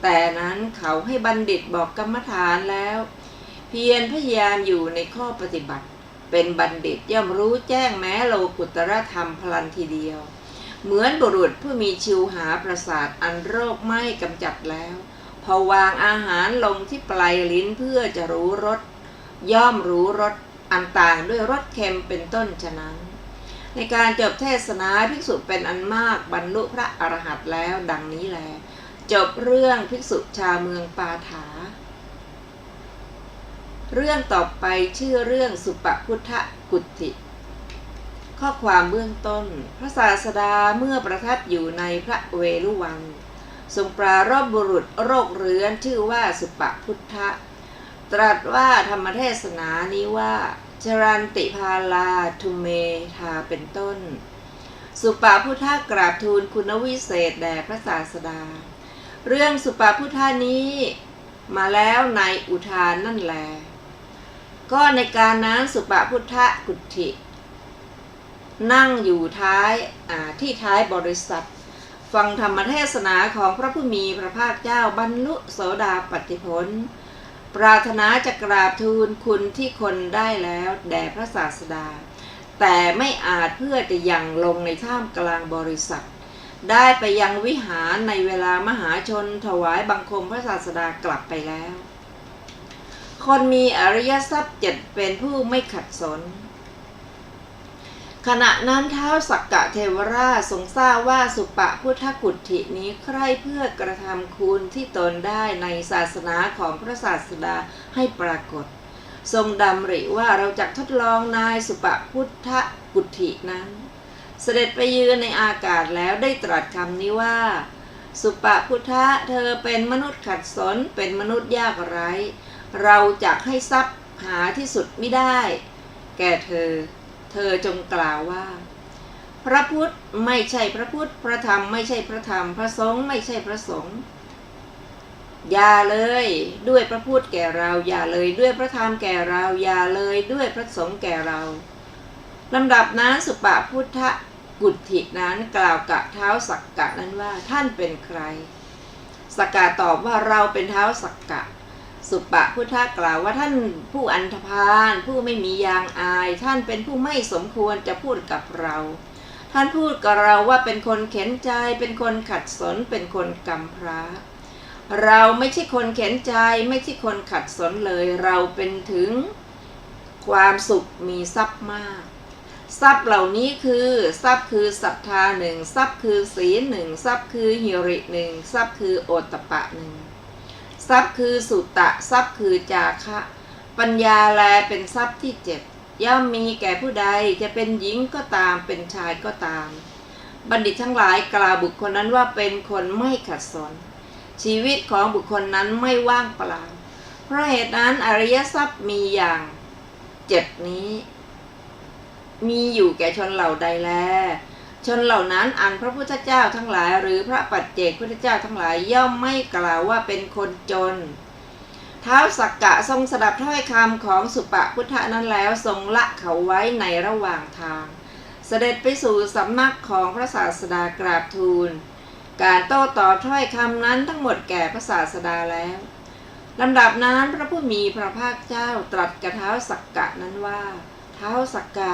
แต่นั้นเขาให้บัณฑิตบอกกรรมฐานแล้วเพียรพยายามอยู่ในข้อปฏิบัติเป็นบัณฑิตย่อมรู้แจ้งแม้โลกุตรธรรมพลันทีเดียวเหมือนบุรุษผู้มีชิวหาประสาทอันโรคไม่กำจัดแล้วพอวางอาหารลงที่ปลายลิ้นเพื่อจะรู้รสย่อมรู้รสอันต่างด้วยรสเค็มเป็นต้นฉะนั้นในการจบเทศนาภิกษุเป็นอันมากบรรลุพระอรหันต์แล้วดังนี้แลจบเรื่องภิกษุชาวเมืองปาฐาเรื่องต่อไปชื่อเรื่องสุปพุทธกุฏติข้อความเบื้องต้นพระศาสดาเมื่อประทับอยู่ในพระเวฬุวันทรงปรารภบุรุษโรคเรื้อนชื่อว่าสุปพุทธะตรัสว่าธรรมเทศนานี้ว่าจรันติภาลาทุเมธาเป็นต้นสุปพุทธะกราบทูลคุณวิเศษแด่พระศาสดาเรื่องสุปพุทธานี้มาแล้วในอุทานนั่นแลก็ในการนั้นสุปพุทธกุฏตินั่งอยู่ที่ท้ายบริษัทฟังธรรมเทศนาของพระผู้มีพระภาคเจ้าบรรลุโสดาปัตติผลปรารถนาจะกราบทูลคุณที่คนได้แล้วแด่พระศาสดาแต่ไม่อาจเพื่อจะยังลงในท่ามกลางบริษัทได้ไปยังวิหารในเวลามหาชนถวายบังคมพระศาสดากลับไปแล้วคนมีอริยทรัพย์7เป็นผู้ไม่ขัดสนขณะนั้นท้าวสักกะเทวราชทรงทราบว่าสุปพุทธกุฏตินี้ใคร่เพื่อกระทำคุณที่ตนได้ในศาสนาของพระศาสดาให้ปรากฏทรงดำริว่าเราจะทดลองนายสุปพุทธกุฏตินั้นเสด็จไปยืนในอากาศแล้วได้ตรัสคำนี้ว่าสุปพุทธะเธอเป็นมนุษย์ขัดสนเป็นมนุษย์ยากไร้เราจะให้ทรัพย์หาที่สุดไม่ได้แก่เธอจงกล่าวว่าพระพุทธไม่ใช่พระพุทธพระธรรมไม่ใช่พระธรรมพระสงฆ์ไม่ใช่พระสงฆ์อย่าเลยด้วยพระพุทธแก่เราอย่าเลยด้วยพระธรรมแก่เราอย่าเลยด้วยพระสงฆ์แก่เราลำดับนั้นสุปพุทธกุฏตินั้นกล่าวกับท้าวสักกะนั้นว่าท่านเป็นใครสักกะตอบว่าเราเป็นท้าวสักกะสุปพุทธะกล่าวว่าท่านผู้อันธพาลผู้ไม่มียางอายท่านเป็นผู้ไม่สมควรจะพูดกับเราท่านพูดกับเราว่าเป็นคนเข็นใจเป็นคนขัดสนเป็นคนกำพร้าเราไม่ใช่คนเข็นใจไม่ใช่คนขัดสนเลยเราเป็นถึงความสุขมีทรัพย์มากทรัพย์เหล่านี้คือทรัพย์คือศรัทธา1ทรัพย์คือศีล1ทรัพย์คือหิริ1ทรัพย์คือโอตตัปปะ1ทรัพย์คือสุตตะทรัพย์คือจาคะปัญญาแลเป็นทรัพย์ที่7ย่อมมีแก่ผู้ใดจะเป็นหญิงก็ตามเป็นชายก็ตาม บัณฑิตทั้งหลายกล่าวบุคคลนั้นว่าเป็นคนไม่ขัดสนชีวิตของบุคคลนั้นไม่ว่างเปล่าเพราะเหตุนั้นอริยทรัพย์มีอย่าง7นี้มีอยู่แก่ชนเหล่าใดแลชนเหล่านั้นอันพระพุทธเจ้าทั้งหลายหรือพระปัจเจกพุทธเจ้าทั้งหลายย่อมไม่กล่าวว่าเป็นคนจนท้าวสักกะทรงสดับถ้อยคำของสุปพุทธะนั้นแล้วทรงละเขาไว้ในระหว่างทางเสด็จไปสู่สำนักของพระศาสดากราบทูลการโต้ตอบถ้อยคำนั้นทั้งหมดแก่พระศาสดาแล้วลำดับนั้นพระผู้มีพระภาคเจ้าตรัสกับท้าวสักกะนั้นว่าท้าวสักกะ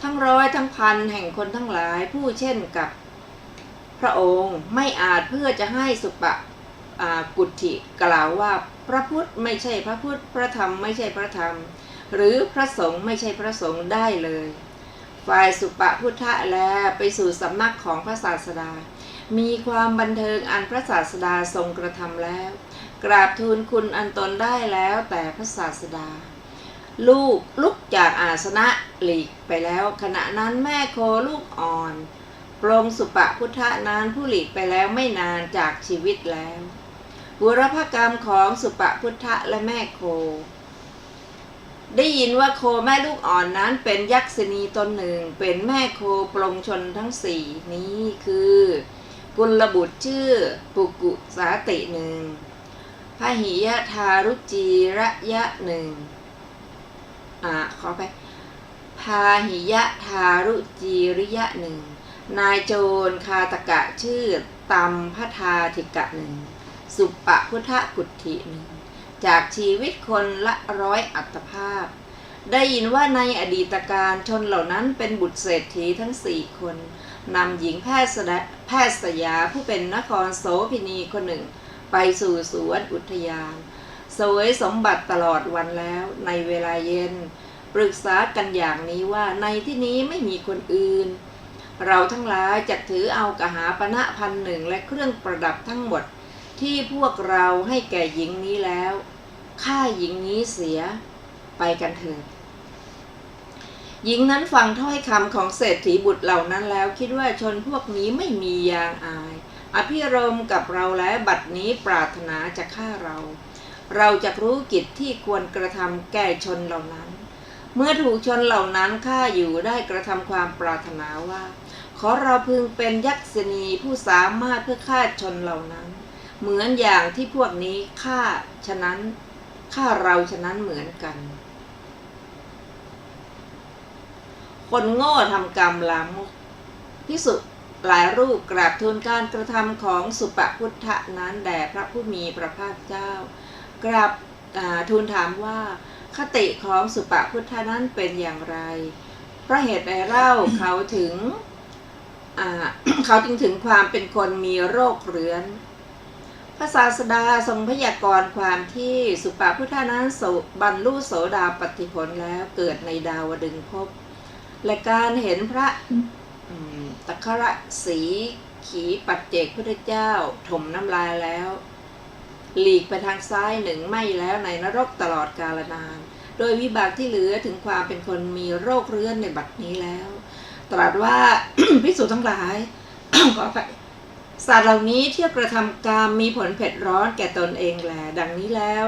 ทั้งร้อยทั้งพันแห่งคนทั้งหลายผู้เช่นกับพระองค์ไม่อาจเพื่อจะให้สุปกุฏฐิกล่าวว่าพระพุทธไม่ใช่พระพุทธพระธรรมไม่ใช่พระธรรมหรือพระสงฆ์ไม่ใช่พระสงฆ์ได้เลยฝ่ายสุปพุทธะแลไปสู่สำนักของพระศาสดามีความบันเทิงอันพระศาสดาทรงกระทำแล้วกราบทูลคุณอันตนได้แล้วแต่พระศาสดาลุกจากอาสนะหลีกไปแล้วขณะนั้นแม่โคลูกอ่อนปรงสุปพุทธะนั้นผู้หลีกไปแล้วไม่นานจากชีวิตแล้วบุรพกรรมของสุปพุทธะและแม่โคได้ยินว่าโคแม่ลูกอ่อนนั้นเป็นยักษิณีตนหนึ่งเป็นแม่โคปรงชนทั้งสี่นี้คือกุลบุตรชื่อปุกุสาติหนึ่งพหิยทารุจีระยะหนึ่งขอไปพาหิยะทารุจีริยะหนึ่งนายโจรคาตกะชื่อตัมพทาธิกะหนึ่งสุปพุทธกุฏฐิหนึ่งจากชีวิตคนละ100 อัตภาพได้ยินว่าในอดีตการชนเหล่านั้นเป็นบุตรเศรษฐีทั้ง4 คนนำหญิงแพทย์สยาผู้เป็นนครโสพินีคนหนึ่งไปสู่สวนอุทยานเสวยสมบัติตลอดวันแล้วในเวลาเย็นปรึกษากันอย่างนี้ว่าในที่นี้ไม่มีคนอื่นเราทั้งหลายจะถือเอากหาปณะ1,000และเครื่องประดับทั้งหมดที่พวกเราให้แก่หญิงนี้แล้วฆ่าหญิงนี้เสียไปกันเถิดหญิงนั้นฟังถ้อยคำของเศรษฐีบุตรเหล่านั้นแล้วคิดว่าชนพวกนี้ไม่มียางอายอภิรมย์กับเราและบัดนี้ปรารถนาจะฆ่าเราจะรู้กิจที่ควรกระทำแก่ชนเหล่านั้นเมื่อถูกชนเหล่านั้นฆ่าอยู่ได้กระทำความปรารถนาว่าขอเราพึงเป็นยักษิณีผู้สามารถเพื่อฆ่าชนเหล่านั้นเหมือนอย่างที่พวกนี้ฆ่าเราฉะนั้นเหมือนกันคนโง่ทำกรรมลามกภิกษุหลายรูปกราบทูลการกระทำของสุปพุทธะนั้นแด่พระผู้มีพระภาคเจ้ากราบทูลถามว่าคติของสุปพุทธะนั้นเป็นอย่างไรเพราะเหตุใดเล่าเขาจึงถึงความเป็นคนมีโรคเรื้อนพระศาสดาทรงพยากรณ์ความที่สุปพุทธะนั้นบรรลุโสดาปัตติผลแล้วเกิดในดาวดึงส์ภพและการเห็นพระตัคระสีขีปัจเจกพุทธเจ้าถมน้ำลายแล้วหลีกไปทางซ้าย1ไม่แล้วในนรกตลอดกาลนานโดยวิบากที่เหลือถึงความเป็นคนมีโรคเรื้อนในบัดนี้แล้วตรัสว่า ภิกษุทั้งหลาย ขอไปสัตว์เหล่านี้เที่ยวกระทำกรรมมีผลเผ็ดร้อนแก่ตนเองแลดังนี้แล้ว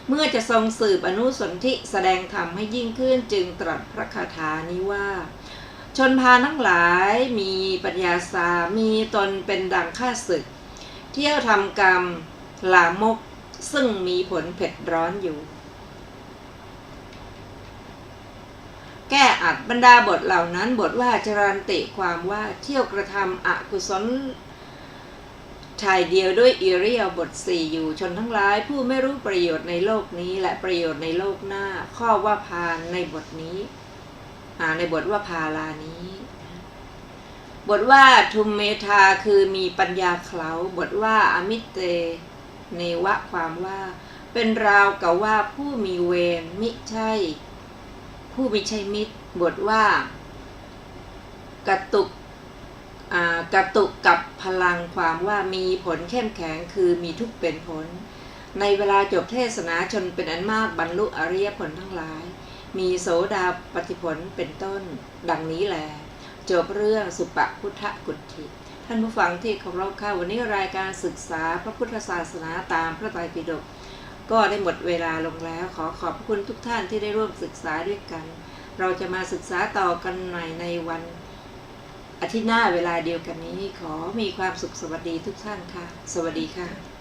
เมื่อจะทรงสืบอนุสนธิแสดงธรรมให้ยิ่งขึ้นจึงตรัสพระคาถานี้ว่าชนพาลทั้งหลายมีปัญญาสามีตนเป็นดังข้าศึกเที่ยวทำกรรมลามกซึ่งมีผลเผ็ดร้อนอยู่แก้อัดบรรดาบทเหล่านั้นบทว่าจรันติความว่าเที่ยวกระทำอกุศลชายเดียวด้วยอิริยาบถ4อยู่ชนทั้งหลายผู้ไม่รู้ประโยชน์ในโลกนี้และประโยชน์ในโลกหน้าข้อว่าพานในบทนี้ในบทว่าพาลานี้บทว่าทุมเมธาคือมีปัญญาเคล้าบทว่าอมิเตเนวะความว่าเป็นราวกับว่าผู้มีเวรมิใช่ผู้มิใช่มิตรบทว่ากระตุกกับพลังความว่ามีผลเข้มแข็งคือมีทุกข์เป็นผลในเวลาจบเทศนาชนเป็นอันมากบรรลุอริยผลทั้งหลายมีโสดาปัตติผลเป็นต้นดังนี้แลช จบเรื่องสุปพุทธกุฏิท่านผู้ฟังที่เคารพค่ะวันนี้รายการศึกษาพระพุทธศาสนาตามพระไตรปิฎกก็ได้หมดเวลาลงแล้วขอขอบคุณทุกท่านที่ได้ร่วมศึกษาด้วยกันเราจะมาศึกษาต่อกันใหม่ในวันอาทิตย์หน้าเวลาเดียวกันนี้ขอมีความสุขสวัสดีทุกท่านค่ะสวัสดีค่ะ